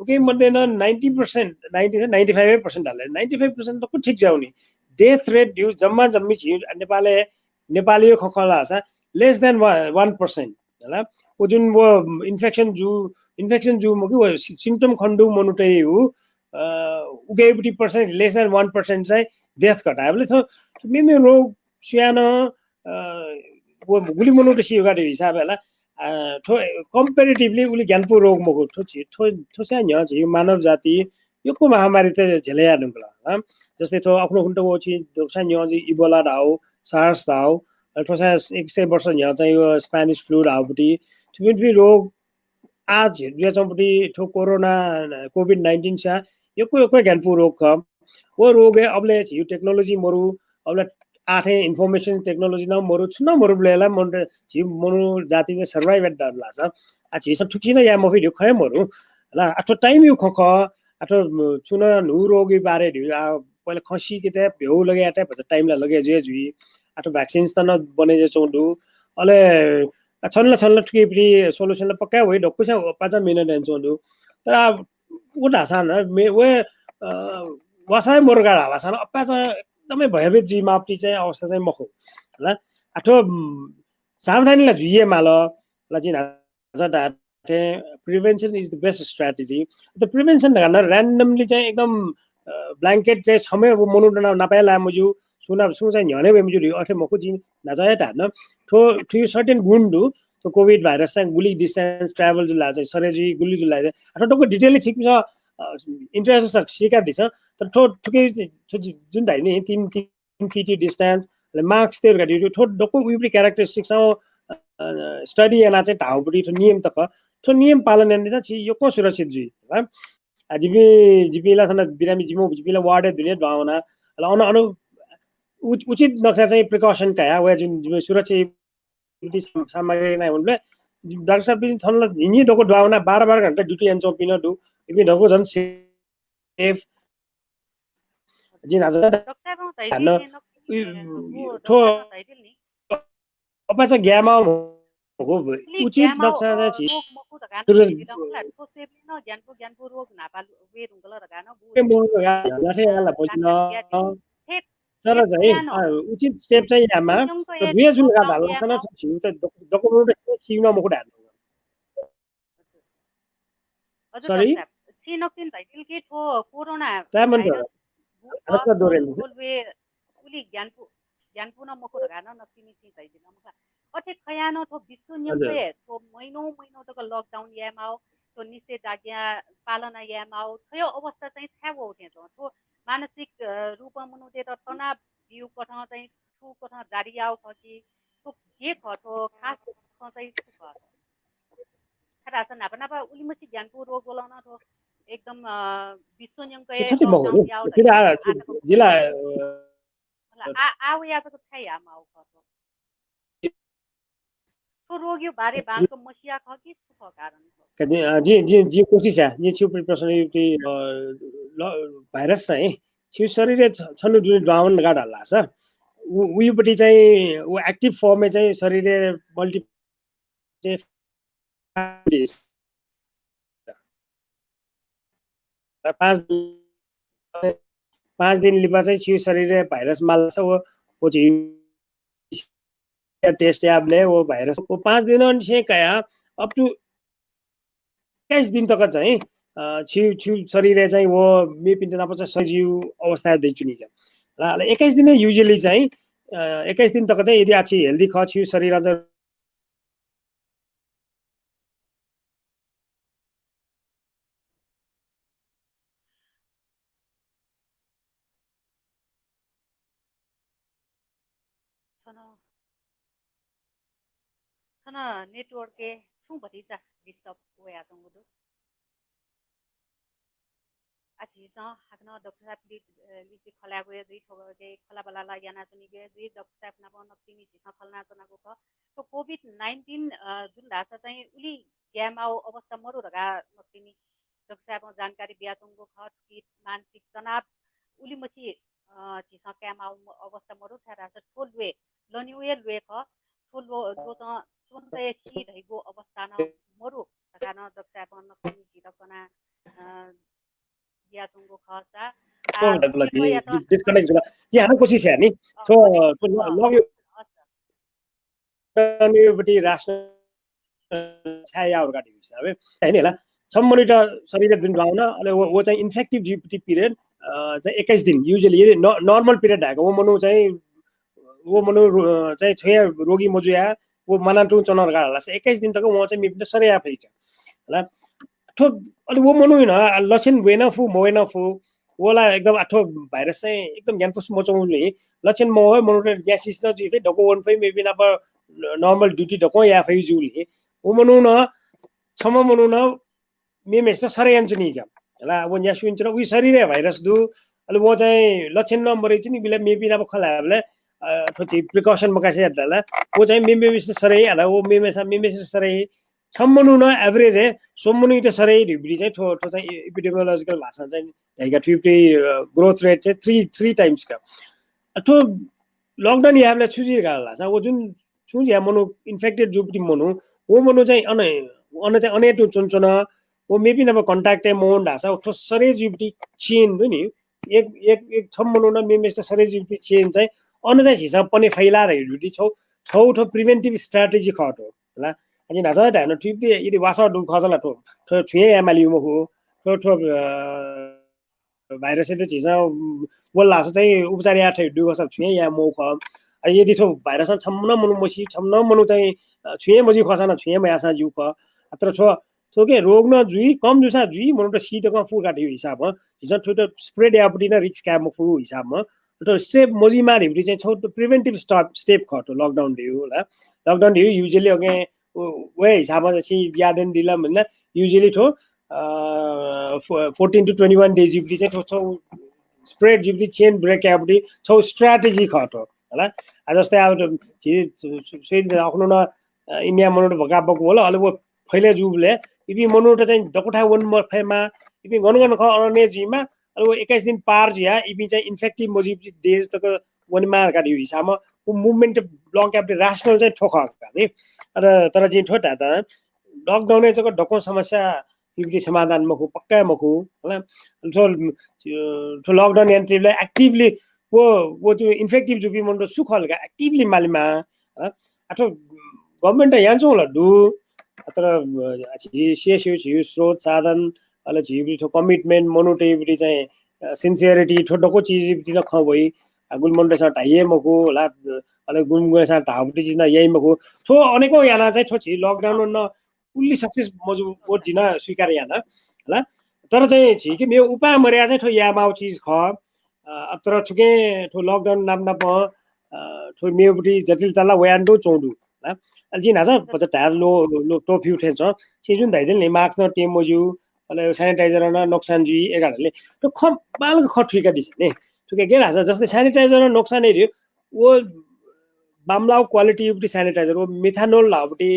उके मध्ये न 90% 95% हाले 95% त ठिक जाउने डेथ रेट दिउ जम्मा जम्मी छि नेपाली खखला छ लेस देन 1% होला ओ जुन वो इन्फेक्सन जु म कि सिम्पटम खण्डु मनुटै हो उके 80% लेस देन 1% चाहिँ डेथ घटायो भने थो मेमे रोग स्यानो वो गुली मनुटै सी गाडी हिसाब होला ठो कम्पेरिटिभली उली ज्ञानपु रोग मगो ठो स्या न्य छि मानव जाति योको महामारी त झेलया ढुङ्गला जस्तै थो आफ्नो हुन्टो ओछि दोसा न्य जि इबोला डाउ सार्स डाउ ठोसा 100 वर्ष न्य चाहिँ यो स्पेनिश फ्लू डाउपटी ठुबी रोग आज जे चम्पटी ठो कोरोना कोभिड-19 सा योको ज्ञानपु रोग ख वो रोग है अबले छि टेक्नोलोजी मरु अबले आठे इन्फर्मेसन टेक्नोलोजी न मरु छुन मरु ब्लेला मन छि मरु जाति के सर्वाइव एट डर लासा आ छि सब ठुकी न या मफि ढु खय मरु ला आठो टाइम यु खख आठो चुन नु रोगी बारे ढु पहिले खसी के ते भेउ लगे आटे भन्छ टाइम ला लगे जे जुई आठो भ्याक्सिन्स त न बने जे चोंडु अले छल्न ठुकी प्रि सोलुसन ला पक्का होइ ढक्कु छ 5 मिनेट एन चोंडु तर उडा सान मे वे वसाय मुर्गा हाला सान अपा चाहिँ एकदमै भयभीत जी माप्टी चाहिँ अवस्था चाहिँ मखो ल आठो सावधानीलाई जुइए माल ल जिन डाटे prevention is the best strategy the prevention गर्न र्यान्डमली चाहिँ एकदम ब्ल्याङ्केट चाहिँ समय मनुडना नपाएला मुजु सु चाहिँ न्हने वे मुजु अठे मखु जिन नजाय टान ठो सर्टेन गुन्डु तो कोभिड भाइरस चाहिँ गुली डिस्टेन्स ट्राभल जुला चाहिँ सरेजी गुली जुला आठो टको डिटेलली छिक छ इन्टरेस्ट सिका दिस तर ठो ठुकै जुन धाइ नि 3 फिट डिस्टेन्स मार्क्स त्यो गाडी ठो डको उइप्री क्यारेक्टरिस्टिक्स स्टडी एना चाहिँ ढाउपडी ठो नियम तक ठो नियम पालन एन्दिस छि यो को सुरक्षित जुइ ल जिबी जिबीला थन बिरामी जिमो जिबीला वार्डे दुनिया भावना ल अनु उचित नक्सा चाहिँ प्रिकसन का वे जुन सुरक्षित सामग्री नै हुनले डाक्टर साहब पनि थनला हिनी दको ड्वाउना 12 घण्टा ड्युटी एन चोपिन दु इबी ढको झन सेफ जिन आज हान्न ठो अपा चाहिँ ग्यामा हो उचित नक्सा चाहिँ छि ज्ञानको रोग नापा वे रुंगला रगाना तर चाहिँ उचित स्टेप चाहिँ यामा दुई जुन का भाल छ न छिउ त डकुमेन्ट छिउन मको ढाल सरी छिनकिन भाइल के ठो कोरोना भाइरस दोरेन उली ज्ञानपु न मको रगाना नकिनी छि भाइदिन मका अथे खयानो थो विश्व न्यमले थो महिनौ तक लकडाउन यामाओ तो निषेध आज्ञा पालना यामाओ थयो अवस्था चाहिँ छ्यावो उठे थो मानसिक रूपमा मनुते त तनाव जिउ कथा चाहिँ ठु कथा जारी आउ खकी तो के खथो खास चाहिँ छु खरा छ नापा नापा उली मसी ज्ञानपु रोग बोलाउन थो एकदम विश्व न्यमको लकडाउन याउ जिल्ला आउ या त थाइ आमाउ खथो तो रोग्यो बारे बालको मसिया ख कि सुख कारण जी कोशिश है जी छिउ पर्सनालिटी भाइरस चाहिँ छिउ शरीर छनु जुन ड्राउन गाड हल्ला छ उयोपट्टि चाहिँ उ एक्टिभ फर्ममा चाहिँ शरीर मल्टी 5 5 दिन लिपा चाहिँ छिउ शरीर भाइरस माल्छ वो टेस्ट याब ले वो भाइरस वो 5 दिन से कया अप टू 21 दिन तक चाहिँ छिउ छिउ शरीर चाहिँ वो मे पिन्तना पछि सजीव अवस्था देखिनु नि ल 21 दिन युजुअली चाहिँ 21 दिन तक चाहिँ यदि आछि हेल्दी ख छिउ शरीर अझ नेटवर्क के શું બધી જા ડિસ્ટર્બ હોયા તો બધું આ ચીਜ਼ਾਂ હકના ડોક્ટર સાહેબ લીચી ખલા ગયો दुई ठो के खला बला याना सुनि गए दुई डॉक्टर साहेब ना बन तिमी चीजां खलना तो नाको तो कोभिड 19 जुन धासा चाहिँ उली ग्यामाउ अवस्था मरु रगा तिमी डॉक्टर साहेब जानकारी बियातुंगो खत की मानसिक तनाव उली मची चीजां क्यामाउ अवस्था मरु थारा छ ठोलवे लनिवे लवे ख ठोलो जो त सुनते छि धैगो अवस्था न मरु रगा न डॉक्टर साहेब न तिमी चिरकना बियातुंगो खसा डिस्कनेक्ट होला यहाँ कोसिस है नि तो लग्यो बटी राष्ट्र छायाहरुका हिसाबले हैन होला 6 मिनेट शरीर दिन लाउन अनि वो चाहिँ इन्फेक्टिभ जीपीटी पिरियड चाहिँ 21 दिन युजुअली नर्मल पिरियड आको वो मनु चाहिँ छया रोगी मजुया वो मनाटु चनर गाला 21 दिन तक वो चाहिँ मिप्ने सरे आफैका होला ठो अलि वो मनु न लक्षण वेन फु मोएन फु वला एकदम आठो भाइरस चाहिँ एकदम ज्ञानपुस मचाउने लक्षण म हो मनु ग्यासिस न जी डको वन फै मेबी न नर्मल ड्युटी डको या फै जुली वो मनु न छम मनु न मे मेस सरे यान्चुनी का होला वो न्यासुइन छ उही शरीर भाइरस दु अलि वो चाहिँ लक्षण न मरे चाहिँ बिले मेबी न खलाले ठोची प्रिकसन मकासे हतला वो चाहिँ मे मेस सरे होला वो मे मेस सरे छम्मनु न एभरेज है सोमनु इटे सरे रिब्री चाहिँ ठो चाहिँ एपिडेमियोलोजिकल भाषा चाहिँ ढाइका 50 ग्रोथ रेट चाहिँ 3 टाइम्स का ठो लकडाउन याबले छुजी गाला छ वो जुन छुजी या मनु इन्फेक्टेड जुपटी मनु वो मनु चाहिँ चाहिँ अनेटो चुनचुन वो मेबी न कन्ट्याक्ट मोन ढासा ठो सरे जुपटी चेन नि एक एक एक छम्मनु न मेमेस्ट सरे जुपटी चेन चाहिँ चाहिँ हिसाब पनि फैला रहे जुटी छौ ठो प्रिभेन्टिभ स्ट्र्याटेजी खटो होला अनि नासा ढानो टिपले यदि वासा दु खजला ठो ठुए एमएलयु मखु ठो भाइरस त चिजा बोल्ला चाहिँ उपचार या ठे दुगो सब छुए या मौख यदि ठो भाइरस छम्न मनु मसी छम्न मनु चाहिँ छुए मजी खसन छुए मयासा जुक अत्र छो तो के रोग न जुई कम जुसा जुई मनु त शीत क फु काटियो हिसाब हिजो ठुटो स्प्रेड यापटी न रिक्स क्याम फु हिसाब तो स्टेप मजी मार हिब्री चाहिँ छौ प्रिभेन्टिभ स्टेप खटो लकडाउन दियो होला लकडाउन दियो युजुअली अगे वे हिसाबमा चाहिँ यादेन दिला भन्ने युजुअली ठो 14 to 21 days जुप्री चाहिँ ठो स्प्रेड जुप्री चेन ब्रेक यापटी छौ स्ट्र्याटेजी खटो होला जस्तै अब सेद आफ्नो न इन्डिया मनु भका बक होला अले वो फैले जुबले इबी मनु चाहिँ दकोठा वन मफेमा इबी गन ख अने जिमा अले वो 21 दिन पार जिया इबी चाहिँ इन्फेक्टिभ मजी डेज तक वन मार काडी हिसाबमा वो मुभमेन्ट ब्लक यापटी राशनल चाहिँ ठोखा नि तर चाहिँ ठोटा त लकडाउन चाहिँ ढको समस्या युक्ति समाधान मखु पक्का मखु होला तो लकडाउन एन्ट्रीले एक्टिभली वो त्यो इन्फेक्टिभ जुपी मन्डो सुखलका एक्टिभली मालिमा अथवा गभर्नमेन्ट यहाँ चाहिँ होला दु अत्र सिएसयु स्रोत साधन अले जिबी ठो कमिटमेन्ट मोनोटेबिलिटी चाहिँ सिन्सियरिटी ठोटको चीज बिटिन खबई गुलमन्डे सा टाइए मखु होला अले गुमगुने सा टाउटी जिना यही मखु थो अनेको याना चाहिँ ठोची लकडाउन न फुल्ली सक्सेस मजु वो जिना स्वीकार याना होला तर चाहिँ छि कि मे उपाय मर्या चाहिँ ठो यामाउ चीज ख अत्र ठुके ठो लकडाउन नाम न प ठो मेबुटी जटिलताला वयान्डो चौडु होला अलि नाजा पछ टार लो टोफी उठे छ छि जुन धाइदेल नि मास्क न टेम मजु अले सैनिटाइजर न नोक्सान जी एगाले तो खम बाल खठुका दिस ने ठुके के राजा जस्तै सैनिटाइजर न नोक्सान हेर्यो वो बामलाउ क्वालिटी युटी सैनिटाइजर वो मिथानोल लाउटी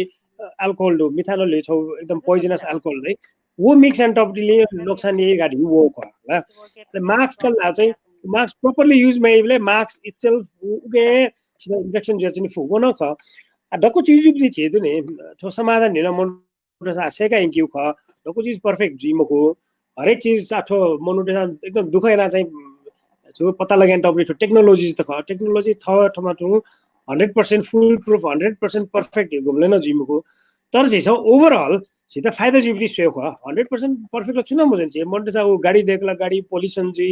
अल्कोहल दो मिथानोल छौ एकदम पोइजनस अल्कोहल है वो मिक्स एन्ड टपले नोक्सान यही गाडी वो ख ल मास्क त ला चाहिँ मास्क प्रॉपर्ली यूज मेबले मास्क इटसेल्फ उगे इन्फेक्सन जे चाहिँ फुगो न ख ढको चीज भी छे तो ने तो समाधान हेन मन सेका इंक्यू ख ढको चीज परफेक्ट जी मको हरेक चीज आठो मनुटेसन एकदम दुख हेना चाहिँ जो पत्ता लगाइन टप्ने टेक्नोलोजी त ख टेक्नोलोजी ठाउँमा 100% फुल प्रूफ 100% पर्फेक्ट घुम्दैन जिमको तर चाहिँ छ ओभरअल सीधा फायदा जीवती स्वे ख 100% पर्फेक्ट चुना मुझे चाहिँ मंडे सा वो गाड़ी देखला गाड़ी पोल्यूशन जी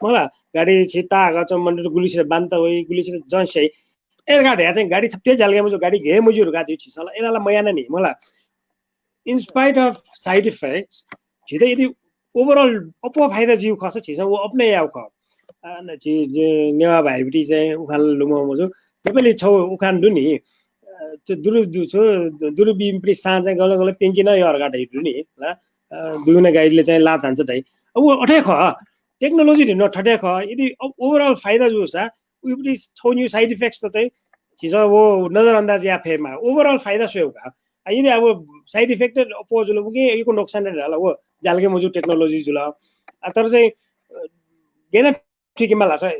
मला गाड़ी छिता आगा छ मंडे गुली से बांता होई गुली से जन से ए गाड़ी चाहिँ गाड़ी छप्टे जालगे मुझे गाड़ी घे मुझे रुका दियो छिसला एनाला मयाना नि मला in spite of side effects छिदा यदि ओभरअल अपो फायदा जीव खस छिसा वो अपने याव ख न चीज नेवा भाइबिटी चाहिँ उखान लुमो मुजो तपाईले छौ उखान दु नि त्यो दुरु छो दुरु बिम्प्री सा चाहिँ गले गले पिंकी न यार गाडै दु नि ल दुने गाइडले चाहिँ लात हान्छ तै अब अठे ख टेक्नोलोजी न ठटे ख यदि ओभरअल फायदा जो सा उइबटी छौ न्यू साइड इफेक्ट्स त चाहिँ छिसा वो नजरअंदाज या फेमा ओभरअल फायदा स्वे का यदि अब साइड इफेक्ट अपोज लो के यो नुकसान रहला वो जालगे मुजु टेक्नोलोजी जुला तर चाहिँ गेन ठीक मला छ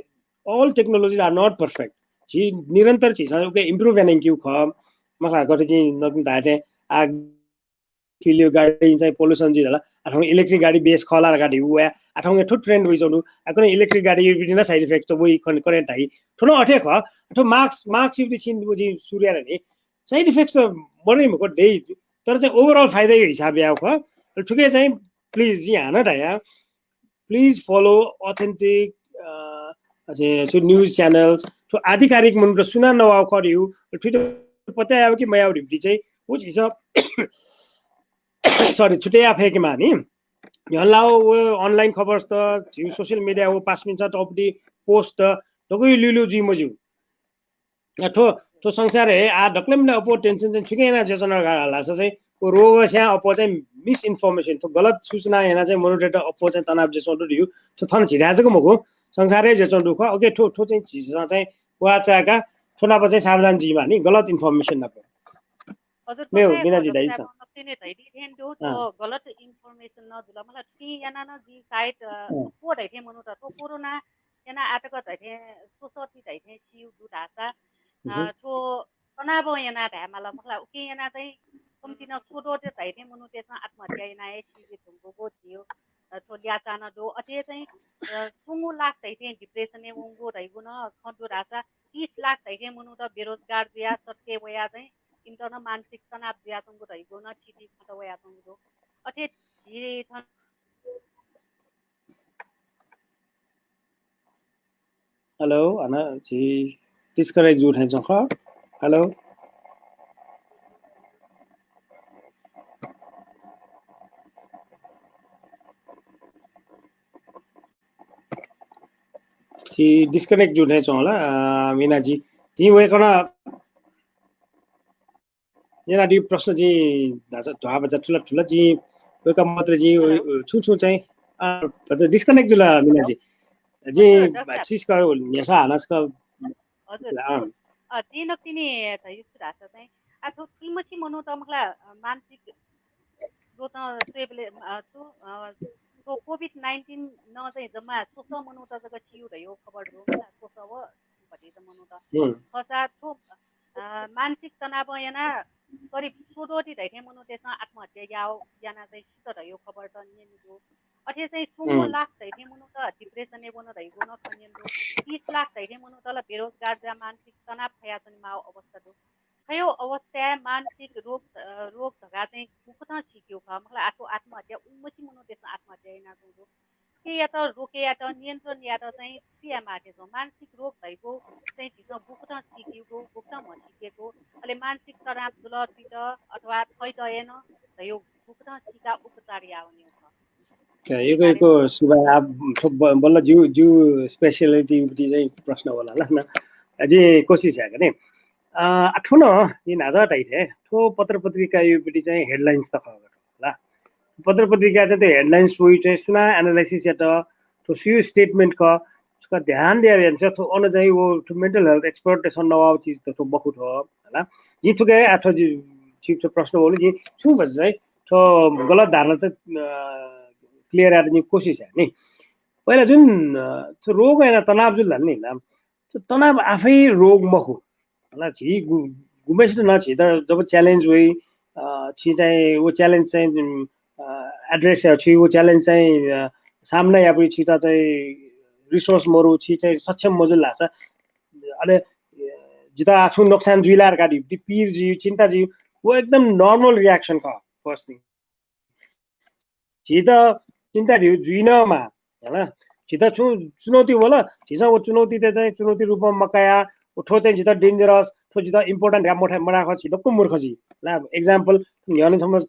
all technologies are not perfect जी निरंतर चीज है ओके इंप्रूव एन क्यू ख मखला गरे चाहिँ नकिन दाटे आ फिलियो गाडी चाहिँ पोल्युसन जी होला अथवा इलेक्ट्रिक गाडी बेस खला गाडी हुआ अथवा ठु ट्रेंड होइ जनु अकन इलेक्ट्रिक गाडी बिना साइड इफेक्ट तो वही करेंट है ठुनो अठे ख अथवा मार्क्स युति छिन बुझी सूर्य रे साइड इफेक्ट्स त बढी मको दे तर चाहिँ ओभरअल फाइदा यो हिसाब याव ख ठुके चाहिँ प्लिज जी हान टाया please follow authentic so news channels तो आधिकारिक मन र सुना नवाव खरियो ठुटे पता आयो कि मया डिप्टी चाहिँ वो हिसाब सरी छुटे आफे के मानी यलाओ वो ऑनलाइन खबर त सोशल मीडिया वो 5 मिनट टपडी पोस्ट त कोही लिलु जी मजु ठो तो संसार है आ ढक्लम न अपो टेंशन चाहिँ छुकेना जजना लाछ चाहिँ को रोग स्या अपो चाहिँ मिस इन्फर्मेसन तो गलत सूचना हेना चाहिँ मोनिटर अपो चाहिँ तनाव जसो दियो तो थन छिराजको मको संसारै जसो दुख ओके ठो ठो चाहिँ चीज चाहिँ वाचाका थोना पछि सावधान जीवा नि गलत इन्फर्मेसन न हजुर मे बिना जी दाइस नक्तिने धैदी थेन दो तो गलत इन्फर्मेसन न जुला मलाई ती याना न जी साइड को धैथे मनु त तो कोरोना याना आटक धैथे सोसती धैथे सिउ दुधासा तो तनाव याना धामाला मलाई उके याना चाहिँ कम्ती न सोडो ते धैथे मनु त्यसमा आत्महत्या याना ए सिजे तुमको गो थियो तो ल्याचाना दो अथे चाहिँ सुंगु लाख धैथे डिप्रेसन ए उंगो धैगु न खडो रासा 30 लाख धैथे मनु त बेरोजगार दिया सत्य वया चाहिँ इंटरन मानसिक तनाव दिया तुमको धैगु न छिटी खत वया तुमको अथे धीरे थन हेलो अना जी डिस्कनेक्ट जुट है जख हेलो जी डिस्कनेक्ट जुट है चला मीना जी वे कना यहाँ डी प्रश्न जी ढा बजा ठुला ठुला जी वे का मात्र जी छु छु चाहिँ हजुर डिस्कनेक्ट जुला मीना जी चीज का नेसा हानस का हजुर जी नक्तिनी त युस रासा चाहिँ आथो फिल्मची मनो त मलाई मानसिक जो त ट्रेबले तो कोभिड-19 न चाहिँ जम्मा सोस मनो त जग छिउ रह्यो खबर हो मलाई सोस हो भति त मनो त खसा थो मानसिक तनाव याना करिब 16 धैथे मनो त्यसमा आत्महत्या याव याना चाहिँ सित रह्यो खबर त नियमित अथे चाहिँ 16 लाख धैथे मनो त डिप्रेसन ए बन रह्यो न खन्यन्दो 30 लाख धैथे मनो त बेरोजगार जा मानसिक तनाव खया पनि माव अवस्था दो खयो अवस्था मानसिक रोग धगा चाहिँ मुखत सिक्यो ख मलाई आफू आत्महत्या उमची मनो त्यसमा आत्महत्या ना दो के या त रोके या त नियन्त्रण या त चाहिँ क्रिया माटे छ मानसिक रोग भएको चाहिँ ढिक बुकत सिकेको बुकत म सिकेको अहिले मानसिक तनाव जुलपित अथवा खैदयन यो बुकत सिका उपचार आउने छ यो सुबह आप बल्ल जू स्पेशलिटी चाहिँ प्रश्न होला ल न अझै कोसिस है भने ठुन यिन हजार टाइथे ठो पत्र पत्रिका योपट्टि चाहिँ हेडलाइन्स त खबर होला पत्र पत्रिका चाहिँ त्यो हेडलाइन्स पोइ चाहिँ सुना एनालाइसिस या त तो सियो स्टेटमेंट का उसका ध्यान दिया जाए तो ऑन चाहिए वो तो मेंटल हेल्थ एक्सप्लोइटेशन नवा चीज तो बहुत हो होला जी तो गए आठ जी चीफ प्रश्न बोले जी छु बज जाए तो गलत धारणा त क्लियर आउने कोसिस है नि पहिला जुन त्यो रोग हैन तनाव जुन नि त्यो तनाव आफै रोग मखु होला छि गुमेस न छि त जब च्यालेन्ज हुई छि चाहिँ वो च्यालेन्ज चाहिँ एड्रेस है छि वो च्यालेन्ज चाहिँ सामने या पछि त चाहिँ रिसोर्स मरु छि चाहिँ सक्षम मजुल लाछ अले जिता आफू नोक्सान जुइलार गाडी पीर जी चिंता जी वो एकदम नॉर्मल रिएक्शन का फर्स्ट थिंग छिता चिंता जी जुइनमा हैन छिता चुनौती होला छिसा वो चुनौती ते चाहिँ चुनौती रूपमा मकाया ठो चाहिँ जिता डेन्जरस ठो जिता इम्पोर्टेन्ट या मोठा मराख छिता को मूर्ख जी ला एक्जाम्पल यानी सम्म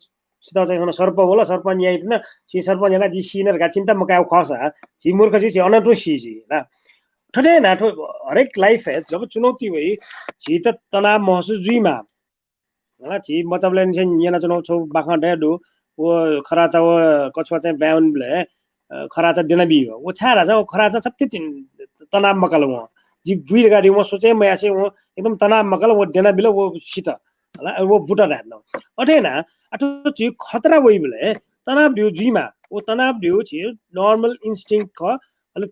सिधा चाहिँ सर्प होला सर्प न्याइदिन छि सर्प जना जी सिनर गा चिन्ता मकाउ खसा छि मूर्ख जी अनटो सी जी ला ठने ना ठो हरेक लाइफ है जब चुनौती हुई छि त तनाव महसुस जुइमा होला छि मचबले नि yana चुनौ छौ बाखा डेडो वो खराचा वो कछवा चाहिँ ब्याउन ब्ले खराचा दिन बि हो वो छारा जा खराचा छत्ति तनाव मकल वो जी बुइर गाडी वो सोचे म यासे वो एकदम तनाव मकल वो देना बिलो वो सित होला वो बुटा राख्न अठेना अठो छि खतरा वइ ब्ले तनाव दिउ जिमा वो तनाव दिउ छि नर्मल इन्स्टिंक्ट ख अले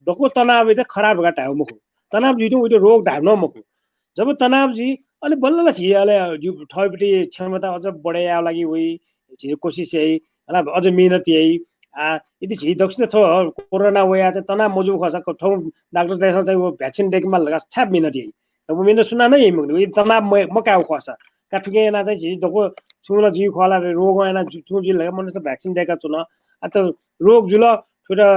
दको तनाव इते खराब गाटा हो मुखु तनाव जिउ उइते रोग ढाब्न मुखु जब तनाव जी अले बल्ल छि अले जु ठयपटी क्षमता अझ बढाया लागि वइ छि कोशिश है होला अझ मेहनत यही यदि छि दक्षिण थो कोरोना वया चाहिँ तनाव मजु खसा ठौ डाक्टर देख चाहिँ वो भ्याक्सिन डेकमा लगा छाप मेहनत यही अब मेहनत सुना नै यही तनाव मकाउ खसा काठुके ना चाहिँ छि दको सुन जी खला रोग एना छु जी लगा मन भ्याक्सिन डेका चुन आ त रोग जुल थोड़ा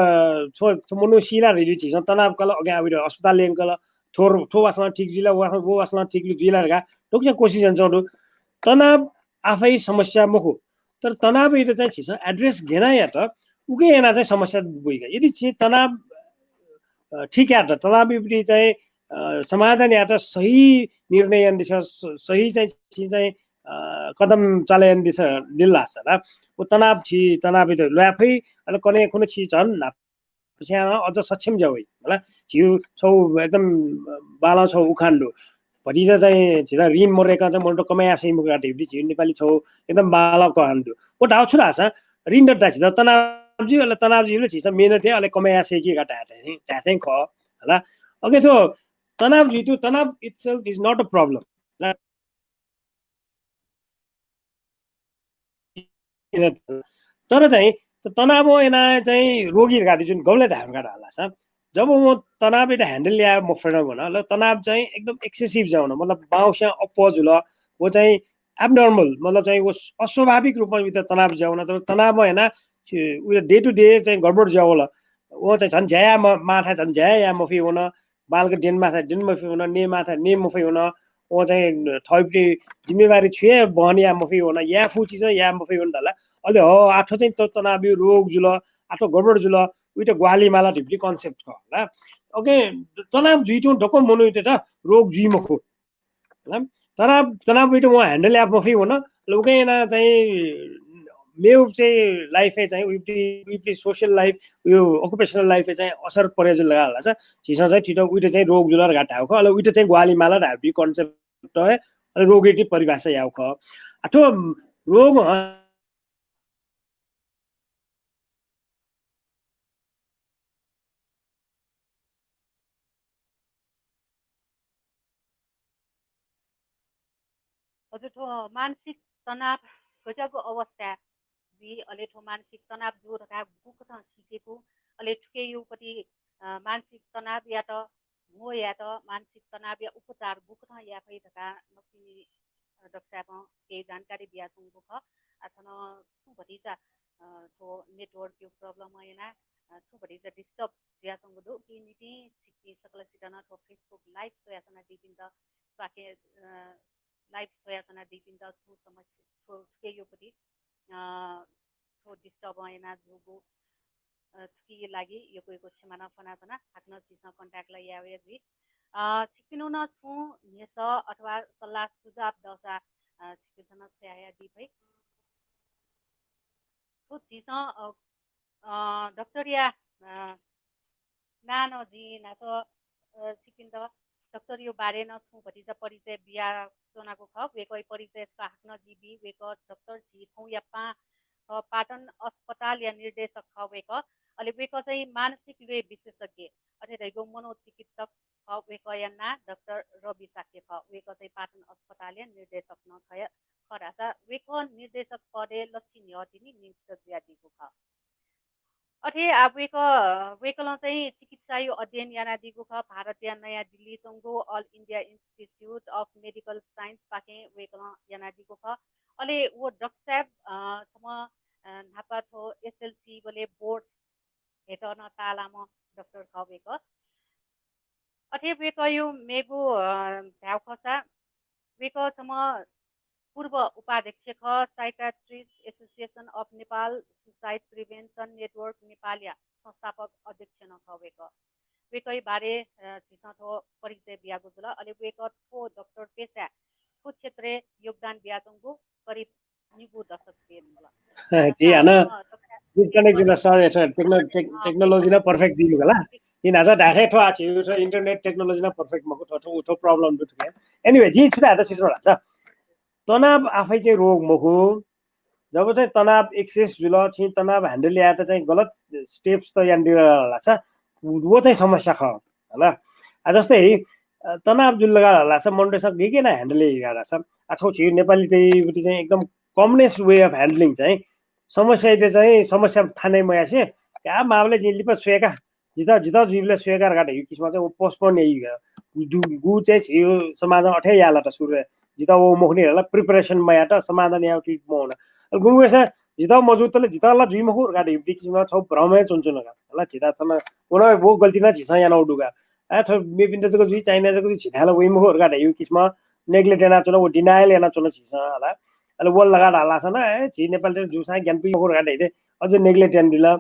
छो मनु सिला रिलि छि तनाव कल अगे आबिर अस्पताल लेन कल थोर ठो वासना ठीक जिला वो वासना ठीक जिला रगा टोक्या कोशिश हुन्छ तनाव आफै समस्या मुखु तर तनाव इते चाहिँ छिस एड्रेस घेना या त उके एना चाहिँ समस्या बुइगा यदि छि तनाव ठीक या त तनाव इपरि चाहिँ समाधान या त सही निर्णय अन्दिछ सही चाहिँ छि चाहिँ कदम चाले अन्दिछ दिल्ला सला वो तनाव छि तनाव इते ल्याफै अले कने कुने छि छन् ना अझ सक्षम जाउ होला छिउ छौ एकदम बाला छौ उखान्डो भतिजा चाहिँ छिदा ऋण मरेका चाहिँ मोटो कमाइ आसै मुगा ढिब्ली छिउ नेपाली छौ एकदम बाला कहान्डो ओ ढाउ छुरा छ ऋण डटा छिदा तनाव जी छिसा मेहनत है अले कमाइ आसै कि गाटा टाथे ख होला ओके तो तनाव जी तो तनाव itself is not a problem तर चाहिँ तनाव एना चाहिँ रोगी गाडी जुन गौले ढाम गाडा होला छ जब म तनाव इटा ह्यान्डल ल्या म फ्रेन्ड भन ल तनाव चाहिँ एकदम एक्सेसिभ जाउन मतलब बाउस्या अपोज हुल वो चाहिँ एबनर्मल मतलब चाहिँ वो अस्वाभाविक रूपमा भित्र तनाव जाउन तर तनाव हैन उयो डे टु डे चाहिँ गडबड जाउला वो चाहिँ झन् झ्या माथा झन् झ्या या मफी हुन बालको डेन माथा डेन मफी हुन ने माथा ने मफी हुन वो चाहिँ थैपी जिम्मेवारी छुए बहन या मफी हुन या फुची चाहिँ या मफी हुन ढला अहिले हो आठो चाहिँ तनाव रोग जुल आठो गडबड जुल उइटे ग्वाली माला ढिप्टी कन्सेप्ट ख होला ओके तनाव जुइटो ढोको मनु इटे त रोग जुइ मखो होला तनाव तनाव उइटे म ह्यान्डल एप मफी हुन लौके ना चाहिँ मेउ चाहिँ लाइफै चाहिँ उइप्टी सोसियल लाइफ उयो अकुपेसनल लाइफै चाहिँ असर परे जुल लगा होला छ छिसा चाहिँ छिटो उइटे चाहिँ रोग जुल घाटा हो अले उइटे चाहिँ ग्वाली माला ढाप्टी कन्सेप्ट है अले रोगेटी परिभाषा याउ ख आठो रोग हजुर ठो मानसिक तनाव गजबको अवस्था जी अले ठो मानसिक तनाव जो रखा बुक त सिकेको अले ठुके योपट्टि मानसिक तनाव या त हो या त मानसिक तनाव या उपचार बुक त या फै धका नकिनी डक्टरमा केही जानकारी बिया सुनको ख अथन भटिजा ठो नेटवर्क यो प्रब्लम हैना ठो भटिजा डिस्टर्ब बिया सुनको दो कि निति सिकि सकल सिटना ठो फेसबुक लाइभ सोयासना दिदिन त पाके लाइभ सोयासना दिदिन त ठो समस्या ठो के योपट्टि ठो डिस्टर्ब हैना जुगो के लागि यो कोइको क्षमा फनातना हाक्न चिस्न कन्ट्याक्ट लाई यावे जी सिकिनु न छु नेस अथवा सल्लाह सुझाव दशा सिकिन छ्याया दी भई तो चिस डक्टरिया नानो जी ना तो सिकिन त डक्टर यो बारे न छु भटिजा परिचय बिया सोनाको ख वेकै परिचय हाक्न जीबी वेक डक्टर जी थौ या पाटन अस्पताल या निर्देशक ख वेक अले वेक चाहिँ मानसिक वे विशेषज्ञ अथवा मनोचिकित्सक ख वेक या डक्टर रवि शाक्य ख वेक चाहिँ पाटन अस्पताल या निर्देशक न खय खरासा वेक निर्देशक पदे लक्षी न्यतिनी नियुक्त ज्यादिको ख अथे वेकल चाहिँ चिकित्सा अध्ययन यानादिगो ख भारतीय नयाँ दिल्ली तंगो all India institute of medical science पाके वेकल यानादिगो ख अले वो डॉक्टर साहब सम नापा थो एसएलसी बोले बोर्ड हेटन तालाम डॉक्टर ख वेक अथे वेक यो मेगो भ्याउ खसा वेक सम पूर्व उपाध्यक्ष ख psychiatrist association of Nepal suicide prevention network नेपालिया संस्थापक अध्यक्ष न ख वेकै बारे छिसा थो परिचय बियागो जुल अले वेक थो डॉक्टर पेशा को क्षेत्र योगदान बियागो करिब निगु दशक पेन ल जी हैन डिस्कनेक्ट जुल सर टेक्नोलोजी ना परफेक्ट दिनु होला इन आज ढाके ठो आछि इन्टरनेट टेक्नोलोजी ना परफेक्ट मको ठो उठो प्रब्लम दुठे एनीवे जी छुटा त सिस्रो लाग्छ तनाव आफै चाहिँ रोग मको जब चाहिँ तनाव एक्सेस जुल चाहिँ तनाव ह्यान्डल ल्याएर त चाहिँ गलत स्टेप्स त यहाँनिर लाग्छ वो चाहिँ समस्या ख होला जस्तै तनाव जुन लगा होला छ मनले सब के न ह्यान्डल गरेर छ छौ छि नेपाली त्यहीपट्टि चाहिँ एकदम कमनेस्ट वे अफ ह्यान्डलिङ चाहिँ समस्या चाहिँ समस्या थाने मयासे क्या मामले जिल्ली पर स्वेका जिता जिता जीवले स्वेकार गाडे किसमा चाहिँ पोस्टपोन यही गु चाहिँ छियो समाज अठे याला त सुरु जिता वो मुखनीहरूलाई प्रिपरेसन मया त समाधान या कि मौन गुंगेसा जिता मौजूद तले जिता ला जुई मखुर गाडी बिकिमा छौ भ्रमे चुनचुन ला जिता तन कोना वो गल्ती ना झिसा या नउडुगा आ थ मे बिन्द जको जुई चाइना जको झिताला वइ मखुर गाडी यु किसमा नेग्लेक्ट एना चुन वो डिनायल एना चुन झिसा ला अले बोल लगा ढाला छ न ए झि नेपाल रे जुसा ज्ञान पि मखुर गाडी दे अझ नेग्लेक्ट एन दिला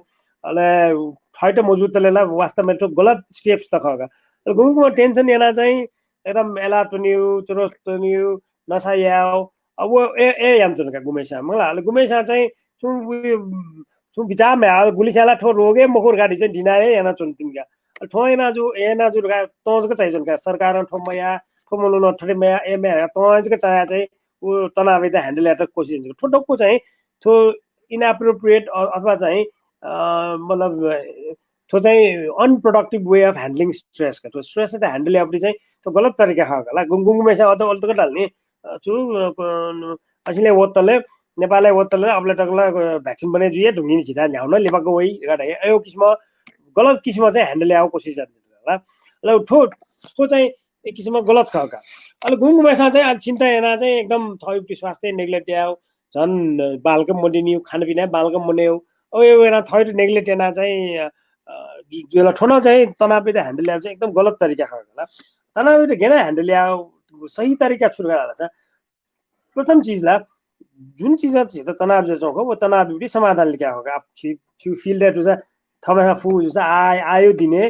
अले फाइट मौजूद तले ला वास्तवमा तो गलत स्टेप्स त खगा गुंगु टेन्सन एना चाहिँ एकदम एला तुनिउ चुरोस तुनिउ नसा याओ अब वो ए यामचन का गुमेसा मला गुमेसा चाहिँ छु बिचार में आ गुलिसाला ठो रोगे मखुर गाडी चाहिँ डिनाए एना चुन तिनका ठो एना जो गा तोज को चाहिँ का सरकार ठो मया ठो मनु न ठरे मया ए मया तोज को चाया चाहिँ उ तनाव त ह्यान्डल एटा कोसिस ठो डक्को चाहिँ ठो इनएप्रोप्रिएट अथवा चाहिँ मतलब ठो चाहिँ unproductive way of handling stress का ठो स्ट्रेस त ह्यान्डल एपडी चाहिँ तो गलत तरिका खाला गुंगुमेसा अझ अल्टो डाल्ने छु असले वतले नेपालले वतले अबले टकला भ्याक्सिन बने जुए ढुंगिनी छिता ल्याउन लेबाको वइ गाडा यो किसिम गलत किसिम चाहिँ ह्यान्डल ल्याउ कोसिस गर्नु होला ल ठो ठो चाहिँ एक किसिम गलत खाका अहिले गुंगुमेसा चाहिँ चिन्ता एना चाहिँ एकदम थयुक्ति स्वास्थ्य नेग्लेक्ट याउ झन् बालको मडिनी खानपिना बालको मन्यो ओ यो एना थयु नेग्लेक्ट एना चाहिँ जुला ठोना चाहिँ तनाव त ह्यान्डल ल्याउ चाहिँ एकदम गलत तरिका खाका होला तनाव त घेना ह्यान्डल ल्याउ सही तरिका छुर्गा छ प्रथम चीजला जुन चीज त तनाव जो हो वो तनाव भी समाधान क्या होगा आप यू फील दैट उसा थमा फु जुसा आयो दिने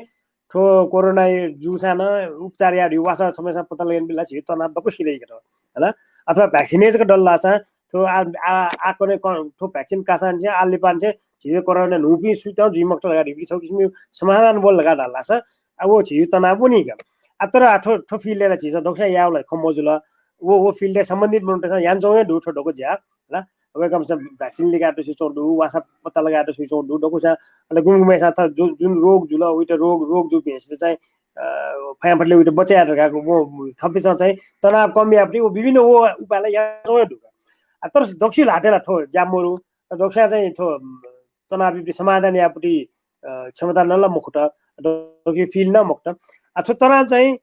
ठो कोरोना जुसा न उपचार या वासा समस्या पत्ता लगन बिला छि तनाव बको सिरै गयो हैन अथवा भ्याक्सिनेज को डल्ला छ तो आ कोने ठो भ्याक्सिन कासान चाहिँ आले पान्छ छि कोरोना नुपी सुता जिमक लगाडी कि छ किसिम समाधान बोल लगा डाल्ला छ अब वो छि तनाव पनि ग अतर आठो ठो फील लेला छि दोक्सा याउलाई खमोजुला वो फिल्ड संबंधित बनोटे यान जोगे दु छोटो को ज्या ला अब कम से भ्याक्सिन लिगाटो छि छोडु वासा पत्ता लगाटो छि छोडु डको सा अले गुंगुमे सा त जुन रोग जुल उइट रोग जु भेस चाहिँ फायाफटले उइट बचाएर गएको वो थपिस चाहिँ तनाव कमी आपनी वो विभिन्न वो उपायले या जोगे दु तर दक्षिण हाटेला ठो जामरु दक्षा चाहिँ ठो तनाव समाधान यापटी क्षमता नल मुखट डकी फिल न मुखट अथवा तनाव चाहिँ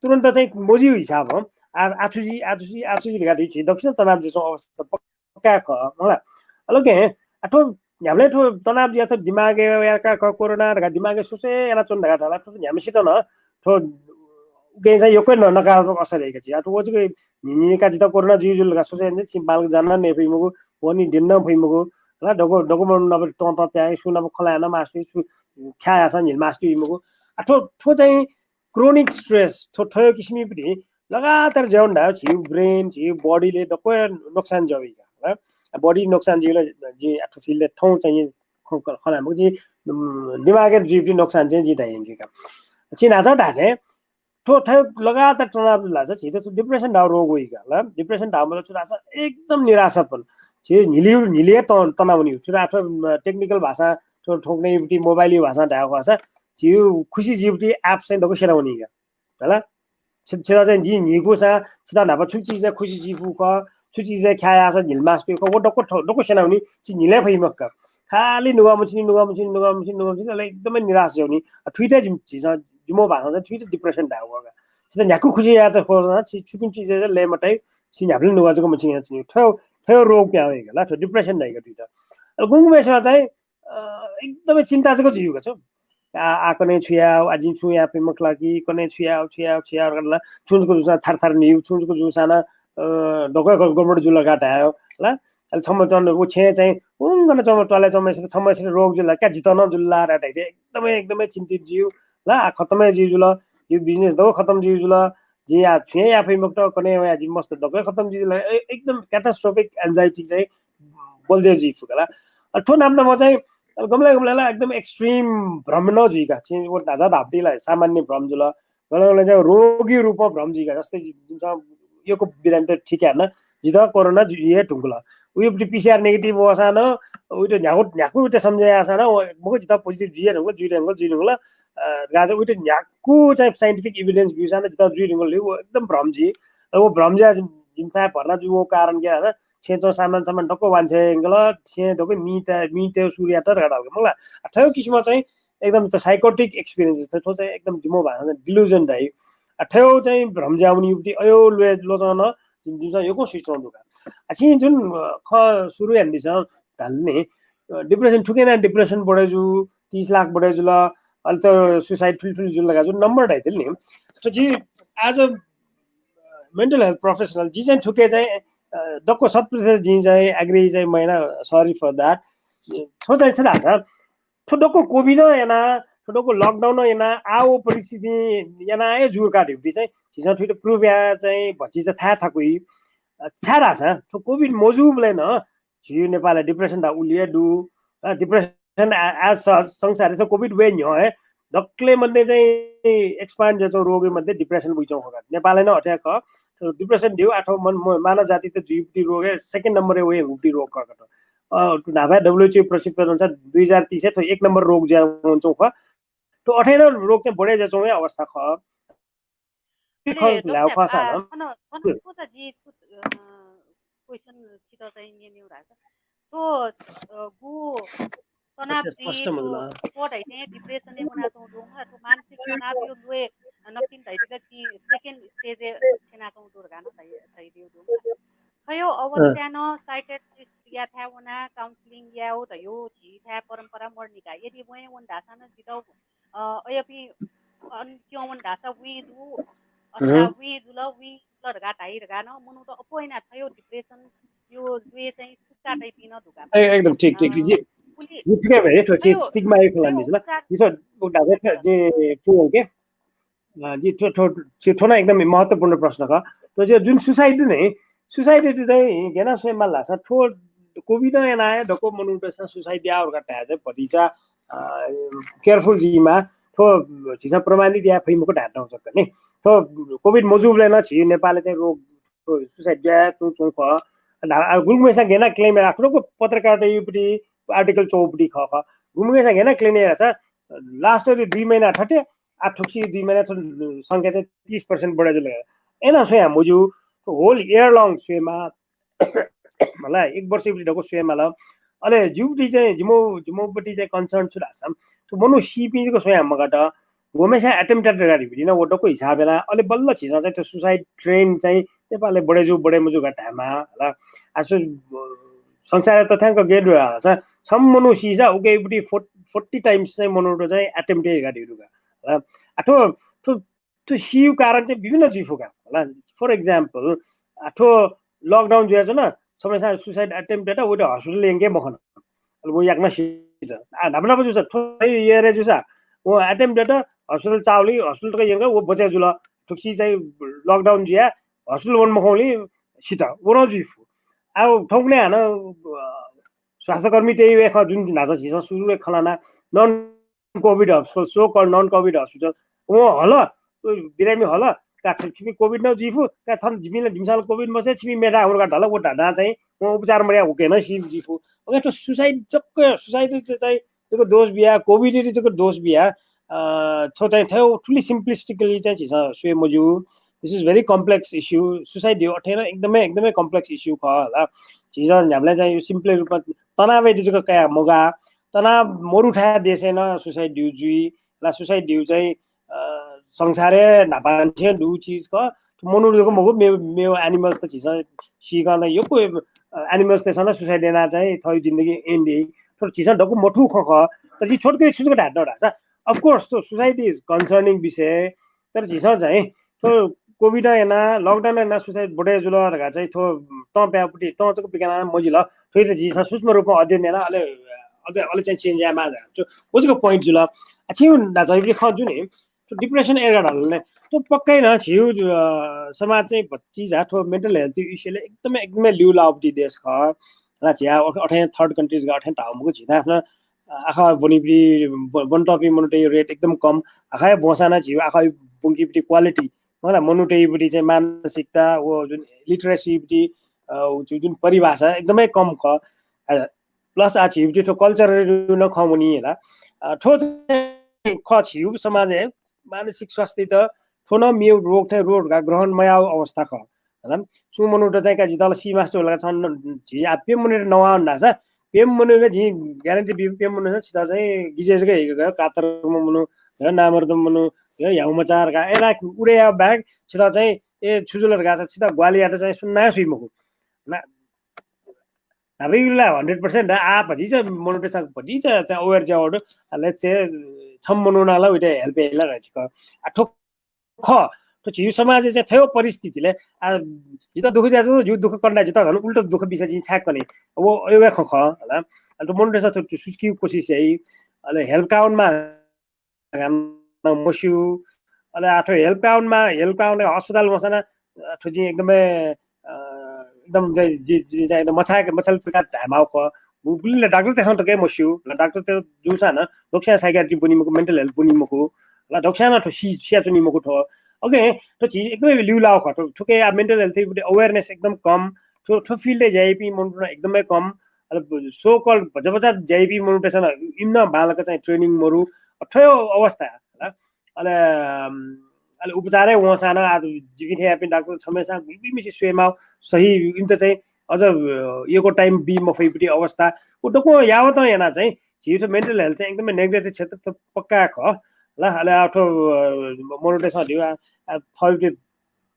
तुरन्त चाहिँ मोजी हिसाब हो आछुजी गाडी छि दक्षिण तनाव जसो अवस्था पक्का ख होला हेलो के अथवा हामीले ठो तनाव या त दिमाग या का कोरोना र दिमाग सोचे एना चोन ढाका ढाला ठो हामी सित न ठो के चाहिँ योकै नकारात्मक असर हेके छि अथवा चाहिँ निका जिता कोरोना जुजुल गा सोचे ने छि बाल जान ने फिमगु वनि दिन फिमगु ल डगो डगो मन नबे त प्याइ सुन खलायन मास्टि ख्याया छ नि मास्टि इमगु अथवा ठो चाहिँ क्रोनिक स्ट्रेस थो किसिमी पनि लगातार ज्याउन ढाउ छिउ ब्रेन छिउ बडीले डक्को नोक्सान जबिका बडी नोक्सान जिउले जी आठो फिलले ठाउँ चाहिँ खलामु जी दिमागे जीव नोक्सान चाहिँ जिता हिँडेका चिना छ ढाके ठो ठो लगातार तनाव लाग्छ छिटो डिप्रेसन ढाउ रोग होइका ल डिप्रेसन ढाउ मतलब छुरा छ एकदम निराशापन छि निलिए तनाव नि छुरा आठो टेक्निकल भाषा ठो ठोक्ने मोबाइल भाषा ढाउ भाषा छिउ खुशी जीवटी एप चाहिँ दको सेराउनी का ल छिरा चाहिँ जी निगो सा सिदा नाप छुची चाहिँ खुशी जीवु क छुची चाहिँ ख्याया छ झिलमास त्यो को डको सेनाउनी छि निले भइमक खाली नुगामुछिनी अले एकदमै निराश जाउनी ठुइटे झिसा जुमो भाषा चाहिँ ठुइटे डिप्रेसन ढाउगा सिधा न्याकु खुसी या त खोजना छुकुन चीज ले मटै सि न्याप्ले नुगाजको मुछि या छि ठ्यो रोग क्या होला ठ्यो डिप्रेसन ढाइगा ठुइटा गुंगु बेसमा चाहिँ एकदमै चिन्ता चाहिँ जिउको छ आको नै छुया आजि छु या पे मखलाकी कने छुया गर्ला छुजको जुसा थार निउ छुजको जुसाना ढोका गमड जुला गाटायो ल छम चन उ छे चाहिँ उंगन चम टले चमेसे छमसे रोग जुला क्या जितन जुल्ला राटे एकदमै चिन्तित जिउ ल खतमै जिउ जुला यो बिजनेस दो खतम जिउ जुला जी या छे या पे मक्ट कने या जी मस्त दबै खतम जिउ जुला एकदम क्याटास्ट्रोफिक एन्जाइटी चाहिँ बोल्जे जी फुकला ठो नाम चाहिँ गमला एकदम एक्सट्रीम भ्रम नजिका चाहिँ वो ढाजा भाप्टीलाई सामान्य भ्रम जुल गमला चाहिँ रोगी रूपमा भ्रम जिका जस्तै जुन यो को बिरामी त ठिकै हैन जिदा कोरोना जुए ठुङ्गला उयो पीसीआर नेगेटिभ वसान उयो न्याकु उते सम्झे आसान मको जिदा पोजिटिभ जिए ढुङ्गला जुइढुङ्गला राजा उयो न्याकु चाहिँ साइन्टिफिक एभिडेन्स बिउसान जिदा जुइढुङ्गला एकदम भ्रम जी वो भ्रम जा जिमसा भर्ना जुओ कारण के हैन छेचो सामान ढक्को वान्छे एंगल छे ढक्को मीते सूर्य त रडाल मलाई ठयो किसिममा चाहिँ एकदम त साइकोटिक एक्सपिरियन्स थियो चाहिँ एकदम दिमो भाषा डिलुजन दाइ ठयो चाहिँ भ्रम जाउनी उति अयो लोचन जुन यो को स्विच दुका अछि जुन ख सुरु हेर्दै छ ढल्ने डिप्रेसन ठुकेना डिप्रेसन बढे जु 30 लाख बढे जुल अहिले त सुसाइड फिल जुन लगा जुन नम्बर ढाइदिल नि तो जी as a mental health professional जी चाहिँ ठुके चाहिँ दक्को 100% जी चाहिँ एग्री चाहिँ मैना सरी फर दैट थो चाहिँ छ छ ठुडोको कोभिड एना ठुडोको लकडाउन एना आओ परिस्थिति एना ए जुरका ड्युटी चाहिँ छिसा ठुटे प्रुफ या चाहिँ भछि चाहिँ था थाकुई छारा छ तो कोभिड मोजुबले न छियो नेपालले डिप्रेसन दा उलिए दु डिप्रेसन एज संसार छ कोभिड वे न्यो है डक्ले मध्ये चाहिँ एक्सपान्ड जचो रोग मध्ये डिप्रेसन बुइचौ हो नेपालले न अट्याक डिप्रेसन दिउ आठौं मानव जाति त जीवटी रोग है सेकेन्ड नम्बर वे हुटी रोग कट नाभा डब्ल्युएचओ प्रशिक्षण अनुसार 2030 तो एक नम्बर रोग ज्या हुन्छौ ख तो 18 रोग चाहिँ बढे जचौ है अवस्था ख ल्याउ खसान को त जी क्वेशन छिट चाहिँ नियम राछ तो गु तनाव जी तो पढाइ चाहिँ डिप्रेसन ने बना तो दोंगा तो मानसिक तनाव यो दुए नकिन दैदिक कि सेकेन्ड स्टेज छेना तो दुर्गा न सही दिउ दोंगा खयो अवस्था न साइकियाट्रिस्ट या था वना काउन्सिलिङ या हो त यो जी था परम्परा मर्निका यदि वय वन दासा न जितौ अयपि अन क्यों वन दासा वी दु अथवा वी दुल वी लडगा टाइरगा न मनु त अपोइना थयो डिप्रेसन यो दुए चाहिँ सुक्का टाइप न दुगा एकदम ठीक जी ठिकै भयो त्यो चाहिँ स्टिगमा एक फलान दिस ल यो उडा जे फुल के जी ठो न एकदम महत्त्वपूर्ण प्रश्न छ तो जो जुन सुसाइड चाहिँ गेना स्वयंमा लासा ठो कोभिड एना आयो ढको मनुटस सुसाइड या और कटा चाहिँ भटिचा केयरफुल जीमा ठो छिसा प्रमाणित या फिल्मको ढाट्न सक्छ नि तो कोभिड मोजुबले न छि नेपालले चाहिँ रोग सुसाइड या तो ख गुलमेसा गेना क्लेम राख्नुको पत्रकार युपटी आर्टिकल 24 ख गुलमेसा गेना क्लेम छ लास्ट 2 महिना ठटे आठुक्सी 2 महिना संख्या चाहिँ 30% बढे जले एना सोया मुजु होल इयर लङ स्वेमा मलाई एक वर्ष ढको स्वेमा ल अले जुबटी चाहिँ जिमोपटी चाहिँ कन्सर्न छु रासम तो मनु सीपी को सोया मगट गोमेसा एटेम्प्टेड गाडी भिडिन वडको हिसाबेला अले बल्ल छिसा चाहिँ त्यो सुसाइड ट्रेन चाहिँ नेपालले बढे मुजु घटामा होला आसु संसार तथ्याङ्क गेड छ सम्मनु सिसा उकेपटी 40 टाइम्स चाहिँ मनुटो चाहिँ एटेम्प्टेड गाडीहरुगा होला आठो त्यो सियु कारण चाहिँ विभिन्न जिफुका होला फर एक्जाम्पल आठो लकडाउन जुया छ न समस्या सुसाइड एटेम्प्टेड उडे हस्पिटल लेंगे मखन वो याकना सिज नाबना जुसा थोरै येरे जुसा वो एटेम्प्टेड हस्पिटल चाउली हस्पिटल का यंगा वो बचे जुल ठुक्सी चाहिँ लकडाउन जिया हस्पिटल वन मखौली सिता ओरो जिफु अब ठौकले हान स्वास्थ्यकर्मी त्यही वेख जुन नाचा छिसा सुरु खलाना non Covid hospital so called non Covid hospital ओ हल बिरामी हल का छिमी कोभिड न जिफु का थन जिमिले जिमसाल कोभिड मसे छिमी मेडा हुरका ढल वो ढाडा चाहिँ म उपचार मर्या हुकेन सिम जिफु ओके तो सुसाइड चाहिँ त्यो दोष बिया कोभिड को दोष बिया थो चाहिँ थियो ठुली सिम्प्लिस्टिकली चाहिँ छिसा स्वे मजु this is very complex issue suicide यो अठेर एकदमै कम्प्लेक्स इश्यू ख होला चीज हामीले चाहिँ सिम्पली रूपमा तनाव दिजुको कया मोगा तनाव मोरु उठा देसेन सुसाइड ड्यू जुई ला सुसाइड ड्यू चाहिँ संसारे नापान्छे डु चीज क मनु को मगु मे एनिमल्स त चीज सीगन यो को एनिमल्स ते सन सुसाइड देना चाहिँ थई जिन्दगी एन्डी तो चीज डकु मोठु ख ख त जी छोटके सुजुको ढाड ढासा अफ कोर्स तो सुसाइड इज कन्सर्निङ विषय तर चीज चाहिँ तो कोभिड एना लकडाउन एना सुसाइड बडे जुलरगा चाहिँ थो त प्यापटी त चाहिँ पिकाना मजिल थोइ जी सूक्ष्म रूपमा अध्ययन एना अले अले चाहिँ चेन्ज या मा जो उसको पॉइंट जुल छिउ ना चाहिँ खजु नि तो डिप्रेसन एरा ढल्ने तो पक्कै न छिउ समाज चाहिँ चीज थो मेन्टल हेल्थ इस्युले एकदमै एकदमै लिउ लाउटी देश ख र छिया अठै थर्ड कन्ट्रीज गा अठै टाउमको छिना आफ्नो आखा बनिपी बनटपी मनोटे रेट एकदम कम आखा बसाना छिउ आखा बुंकीपटी क्वालिटी मलाई मनोटेपटी चाहिँ मानसिकता वो जुन लिटरेसीपटी जुन परिभाषा एकदमै कम ख प्लस आ छिउ त्यो कल्चर न खमुनी होला ठो ख छिउ समाज मानसिक स्वास्थ्य त ठो न मिउ रोग थे रोग गा ग्रहणमय अवस्था ख हलाम सु मनुट चाहिँ का जितल सी मास्टर होला छन् झि आपे मनुट नवा नासा पेम मनुट झि ग्यारेन्टी बि पेम मनुट छिता चाहिँ गिजेजकै हेगो कातर मनु र नामर्दम मनु र याउमचार गा एरा उडे ब्याग छिता चाहिँ ए छुजुलर गा छिता ग्वालियाट चाहिँ सुन्ना सुइमको ना नाबिला 100% आ भजी चाहिँ मनुट चाहिँ भजी चाहिँ अवेयर जावड लेट्स से छम मनुनाला उइटे हेल्प हेला रहिको आ ठोक ख तो छिउ समाज चाहिँ थियो परिस्थितिले जिता दुख जाजु जु दुख कन्डा जिता झन् उल्टो दुख बिसा जि छ्याक कने वो एवे ख ख होला तो मन रेसा तो सुस्की कोशिश है अले हेल्प काउन्टमा मस्यु अले आठो हेल्प काउन्ट अस्पताल मसना ठो जि एकदमै एकदम जि एकदम मछल प्रकार धामाउ ख बुलिले डाक्टर त्यसमा त के मस्यु डाक्टर त्यो जुसा न डोक्सा साइकियाट्री पनि मको मेन्टल हेल्थ पनि मको ला डोक्सा न ठो सिया चुनि मको ठो ओके तो चीज एकदमै लिउ लाउ ख ठुके मेन्टल हेल्थ अवेयरनेस एकदम कम ठो फिल्ड जाइपी मन एकदमै कम सो कल भजबजा जाइपी मोनिटेसन इन्न बालक चाहिँ ट्रेनिङ मरु ठयो अवस्था अले अले उपचारै वसाना आज जिगिथे पनि डाक्टर छमेसा बिबी मिसी स्वेमा सही इन त चाहिँ अझ योको टाइम बी मफैपटी अवस्था उटको यावत याना चाहिँ छिटो मेन्टल हेल्थ चाहिँ एकदमै नेग्लेक्टेड क्षेत्र त पक्का ख ल अले आठो मोनिटेसन दिवा थर्ड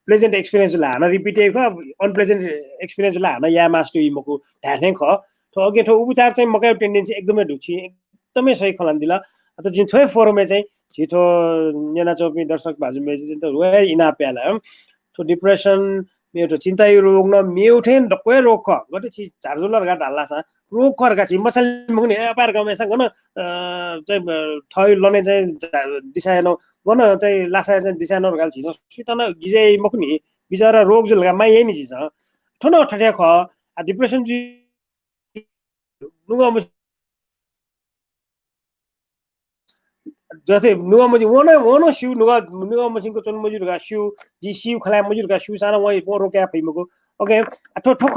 प्लेजेन्ट एक्सपिरियन्स ला हाना रिपिटेड ख अनप्लेजेन्ट एक्सपिरियन्स ला हाना या मास्टर इमको ढाठे ख तो अगे ठो उपचार चाहिँ मकै टेन्डेन्सी एकदमै ढुची एकदमै सही खलान दिला त जिन छोय फोरमे चाहिँ छिटो नेना चौपी दर्शक भाजु मेज त रोय इना प्याला तो डिप्रेसन मेरो चिन्ता यो रोग न मेउठेन डक्कै रोग ख गटे छि झारजुलर गा ढाल्ला सा रोग खरका छि मसल मुनि अपार गमेसा गन चाहिँ थय लने चाहिँ दिसायनो गन चाहिँ लासा चाहिँ दिसायनो गाल छि सितन गिजे मखनि बिचारा रोग जुलगा माइ नि छि ठनो ठट्या ख डिप्रेसन जी नुगा जस्तै नुगा मजि वनो सिउ नुगा मसिनको चन मजुर गा सिउ जी सिउ खला मजुर गा सिउ साना वइ पो रोक्या फैमको ओके ठो ठोख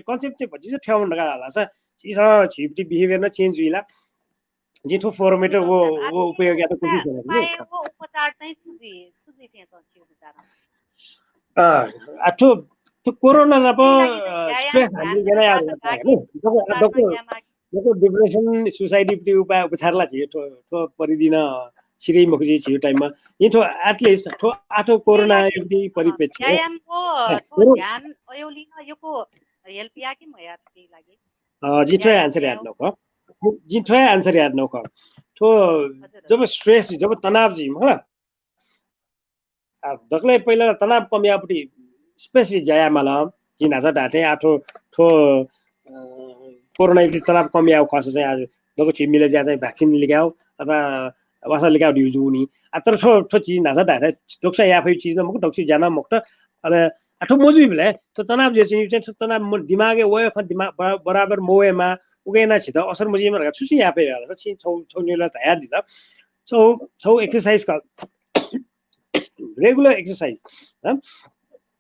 कन्सेप्ट चाहिँ भजि चाहिँ ठ्याउन गा हाला सा छिस छिप्टी बिहेभियर न चेन्ज हुइला जिठो फॉर्मेट वो उपयोग या त कोशिश है वो उपचार चाहिँ सुजी थिए त छिउ बिचारा आठो त्यो कोरोना न प स्ट्रेस हामी गेना यार देखो डिप्रेसन सुसाइडी उपाय उपचारला छियो ठो परिदिन सिरै मखजी छियो टाइममा इठो एटलिस्ट ठो आठो कोरोना युक्ति परिप्रेक्ष्य व्यायामको ठो ध्यान अयोलिन योको हेल्प या कि मया त्यही लागि जिठो आन्सर याद नख जिठो आन्सर याद नख ठो जब स्ट्रेस जब तनाव जी होला दक्लै पहिला तनाव कमियापटी स्पेसिफिक जाया मला किन आज ढाटे आठो ठो कोरोना युक्ति तनाव कमियाउ खस चाहिँ आज दको छिमिले ज्या चाहिँ भ्याक्सिन लिगाउ अथवा वासा लिगाउ दिउजुनी तर ठो ठो चीज नासा ढाटे डोक्सा याफै चीज न मुक डोक्सी जाना मुक्त अले आठो मोजु बिले तो तनाव जे चाहिँ तनाव दिमागे वय ख दिमाग बराबर मोएमा उगेना छित असर मुजी मरगा छुसी यापै होला छि छौ निला तया दिला छौ एक्सरसाइज का रेगुलर एक्सरसाइज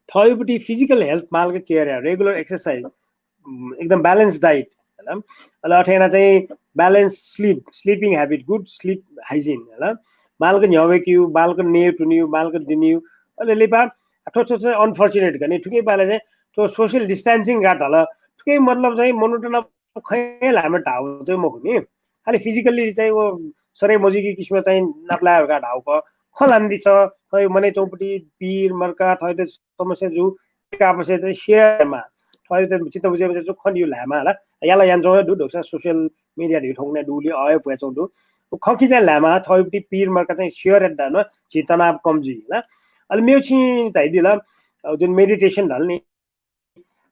थयोपटी फिजिकल हेल्थ मालको केयर रेगुलर एक्सरसाइज एकदम ब्यालेन्स डाइट हैन अल अठेना चाहिँ balance sleeping habit good sleep hygiene हैन मालको न्यावेक्यु बालको नेउ टुनिउ बालको दिनिउ अले लेपा ठो ठो चाहिँ अनफर्चुनेट गने ठुकै पाले चाहिँ तो सोशल डिस्टेन्सिङ गाट होला ठुकै मतलब चाहिँ मोनोटोन खैल हाम्रो ढाउ चाहिँ म हुने खालि फिजिकल्ली चाहिँ वो सरै मजिकी किसिम चाहिँ नाप्ला ढाउ क खलान्दी छ थै मनै चौपटी पीर मर्का थै समस्या जु कापसे चाहिँ शेयरमा थै चित्त बुझे बुझे खनियो लामा होला याला यान्जो दु ढोक्सा सोशल मिडिया ढि ठौने दुली आयो पुएचौ दु खखि चाहिँ लामा थैपटी पीर मर्का चाहिँ शेयर एड्डा न चेतना कमजी होला अहिले मेरो छि धाइदिला जुन मेडिटेसन ढल्ने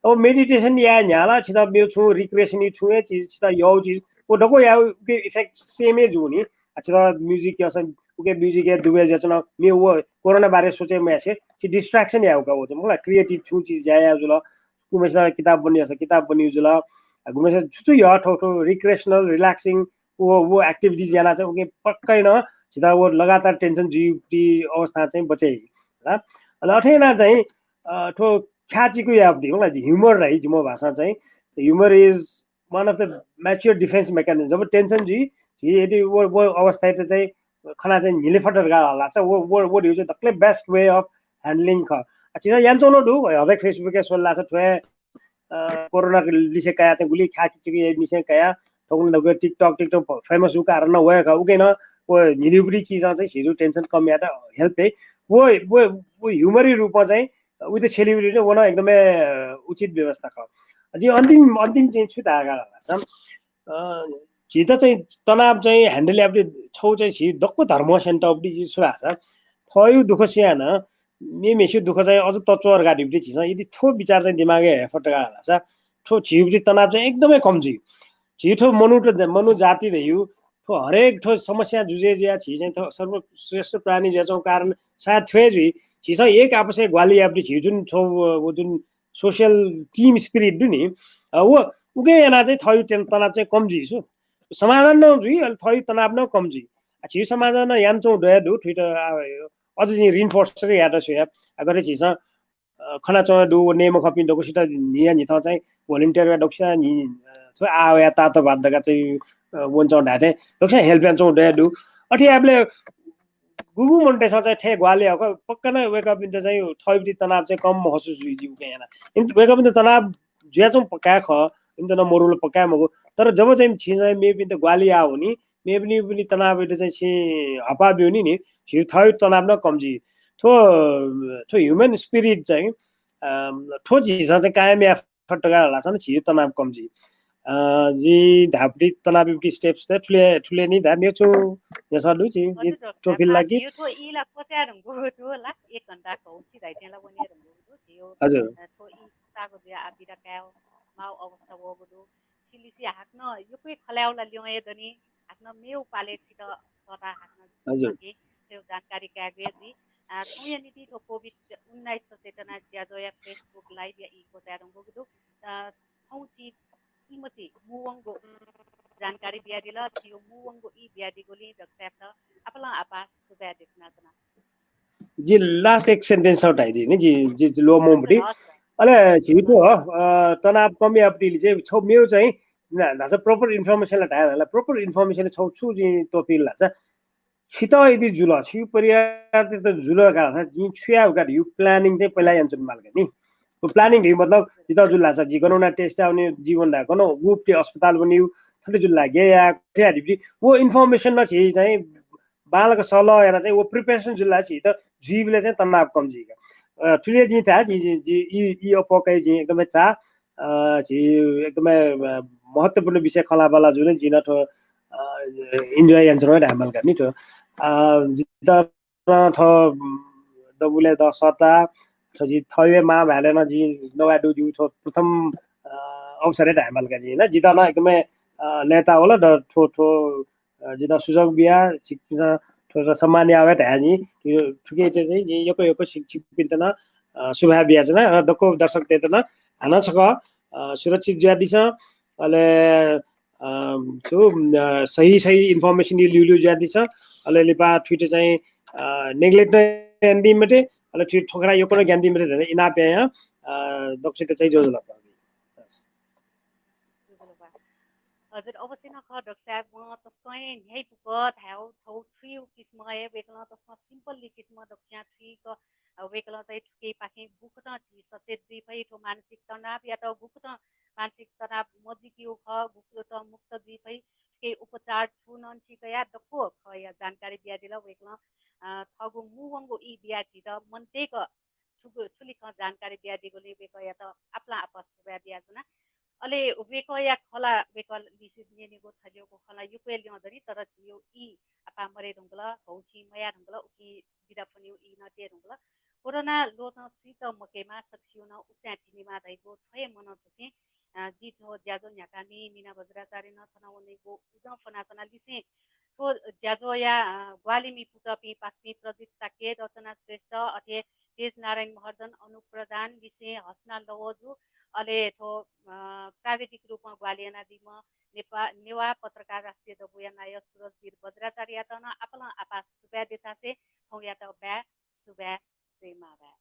अब मेडिटेशन या न्याला छिता मेरो छु रिक्रिएसन छु ए चीज छिता यो चीज वो ढको या के इफेक्ट सेम ए जुनी छिता म्युजिक या सब उके म्युजिक या दुबे जचना मे वो कोरोना बारे सोचे मैं से छि डिस्ट्रैक्शन या होगा वो मलाई क्रिएटिभ छु चीज जाया जुल कुमेसा किताब बनिया किताब बनियो जुल घुमेसा छु या ठो रिक्रिएसनल रिल्याक्सिङ वो एक्टिभिटीज याना चाहिँ उके पक्कै न छिता वो लगातार टेन्सन जीवटी अवस्था चाहिँ बचे ल अठेना चाहिँ ठो ख्याचीको याब्दी मलाई ह्युमर रही जुमो भाषा चाहिँ humour is one of the mature defence mechanism जब टेन्सन जी यदि वो अवस्था चाहिँ खना चाहिँ हिले फटर गा होला छ वो ढिउ चाहिँ दक्ले बेस्ट वे अफ ह्यान्डलिङ ख छिरा यान्चो न ढु हबेक फेसबुक सोल्ला छ ठ्वे कोरोना लिसे कया चाहिँ गुली ख्याची चिकी निसे कया ठोकुन लगे टिकटक फेमस उ कारण न वय का उके न वो निलिबरी चीज चाहिँ हिजो टेन्सन कम या त हेल्प है वो ह्युमरी रूपमा चाहिँ उयो सेलिब्रिटी वन एकदमै उचित व्यवस्था ख जी अन्तिम अन्तिम चाहिँ छु धागा छिटो चाहिँ तनाव चाहिँ ह्यान्डल एप्टी छौ चाहिँ छि दक्को धर्म सेन्टर अपटी सुरा छ थयु दुःख सियान मे मेसु दुःख चाहिँ अझ तत्वर गाडीपट्टि छिस यदि थो विचार चाहिँ दिमागे फटका होला छ ठो छिउपट्टि तनाव चाहिँ एकदमै कम्जी छिठो मनु जाति देयु ठो हरेक ठो समस्या जुझे ज्या छि चाहिँ सर्वश्रेष्ठ प्राणी ज्याचौ कारण सायद थ्वे जी छिस एक आपसे ग्वाली एप्टी छि जुन छौ जुन सोसियल टिम स्पिरिट दु नि वो उके याना चाहिँ थयु तनाव चाहिँ कम्जी छु समाधान न जुई अलि थई तनाव न कम्जी छि समाधान यान्चौ डया दु ट्विटर अझ चाहिँ रिन्फोर्स के याटा छु या अगर छि खना चौ दु नेम खपि दको सिता निया नि त चाहिँ भोलिन्टियर वा डक्सा नि छ आ या तातो बादका चाहिँ वन्छौ ढाटे डक्सा हेल्प यान्चौ डया दु अठी आपले गुगु मन्टे चाहिँ ठे ग्वाले हो पक्का नै वेक अप इन चाहिँ थैपटी तनाव चाहिँ कम महसुस हुइ जिउ के याना इन वेक अप इन तनाव ज्या चाहिँ पक्का ख इन त मोरुल पक्का मगो तर जब चाहिँ छि चाहिँ मे पनि त ग्वाली आ हुनी मे पनि तनाव इते चाहिँ छि हपा बिउनी नि छि थै तनाव न कमजी थो थो ह्युमन स्पिरिट चाहिँ ठो झिस चाहिँ कायम या फटका होला छ नि छि तनाव कमजी जी धापडी तनाव युक्ति स्टेप्स त ठुले ठुले नि धा मेचो यसा दुची तो फिल लागि यो थो इला कोचा रंगो थो ला 1 घण्टा खौची धाइतेला वने रंगो थियो हजुर थो इ ताको जे आबिरा कायो माउ अवस्था वो बडु सिलिसी हाक्न यो कोही खल्याउला ल्याए दनी हाक्न मेउ पाले छिट सता हाक्न सके त्यो जानकारी कागे जी थौया नीति थो कोभिड 19 चेतना ज्याजो या फेसबुक लाइभ या इ कोचा रंगो गुदु थौची इमति मुवंगो जानकारी दिया दिला थियो मुवंगो इ बिया दिगोली दक्सेप्ट आपला आपा सुबे देखना तना जी लास्ट एक सेन्टेन्स आउट आइदिए नि जी जी लो मोमडी अले छिटो हो तनाव कमी अपटिले चाहिँ छौ मेउ चाहिँ नाच प्रपर इन्फर्मेसन ला ढाला प्रपर इन्फर्मेसन छौ छु जी तो फिल ला छिट यदि जुल छि परियार त जुल का जी छुया का यु प्लानिङ चाहिँ पहिला यान्चन मालका नि प्लानिङ ढि मतलब जित जुल ला जी गनौना टेस्ट आउने जीवन ला गनो गुप्ती अस्पताल बनिउ थले जुल लागे या क्या दिपि वो इन्फर्मेसन न छि चाहिँ बालक सलह हेर चाहिँ वो प्रिपरेसन जुल ला छि त जीवले चाहिँ तनाव कमजी ठुले जी था जी जी ई अपकै जी एकदमै चा जी एकदमै महत्त्वपूर्ण विषय खलाबला जुन जिन थ इन्जॉय यान्चन ढामल का नि थ जित थ दबुले द सता जी थवे मा भ्यालेन जी नवा डु जु प्रथम अवसर ढामल का जी न जित न एकदमै नेता होला द ठो ठो जित सुजोग बिया छिक्सा ठो सम्मान आवे ढानी यो ठुके चाहिँ जी यको यको शिक्षक पिन्तन सुभा बिया जना र दको दर्शक तेतन हाना छक सुरक्षित ज्यादिस अले छु सही सही इन्फर्मेसन लिलु ज्यादिस अले लिपा ट्विटर चाहिँ नेग्लेक्ट एन्दी मटे अले ट्विट ठोकरा यो कोनो ज्ञान दिमटे धेरै इना पे दक्षित चाहिँ जो ल हजुर अवश्य न ख डक्टर म त स्वयं यही पुग थाउ थौ थ्री किस्म ए वेकला त सिम्पल किस्म दक्षा थ्री क वेकला त के पाखे बुक त सते दुई पै ठो मानसिक तनाव या त बुक त मानसिक यो ख गुक्रो त मुक्त द्वीपै के उपचार छुन चिकया दक्को खया जानकारी बिया दिला वेक्ल थगु मुवंगो ई बिया दिदा मनतेक छुलिक जानकारी बिया दिगोले वेकया त आपला आपस बिया दिया जुना अले वेकया खला वेकल लिसिस नेनेगो थलियोको खला युक्वेल ल्याउँदरी तर यो ई आपा मरे ढुङ्गला हौची मया ढुङ्गला उकी बिदा पनि ई नते ढुङ्गला कोरोना लोत सित मकेमा सक्सिउन उच्या टिनीमा दैको छय मन छुके जिठो ज्याजो न्याकानी मिना बज्राचार्य न थनाउनेको उज फनासना लिसे तो ज्याजो या ग्वालिमी पुतपी पास्मी प्रदीप साके रचना श्रेष्ठ अथे तेज नारायण महर्जन अनुप्रदान विषय हस्ना लवजु अले थो प्राविधिक रूपमा ग्वालियना दिम नेवा पत्रकार राष्ट्रिय दबु या नाय सुरज वीर बज्राचार्य तन आपला आपा सुब्या देतासे थौ या त ब्या सुब्या सेमा ब्या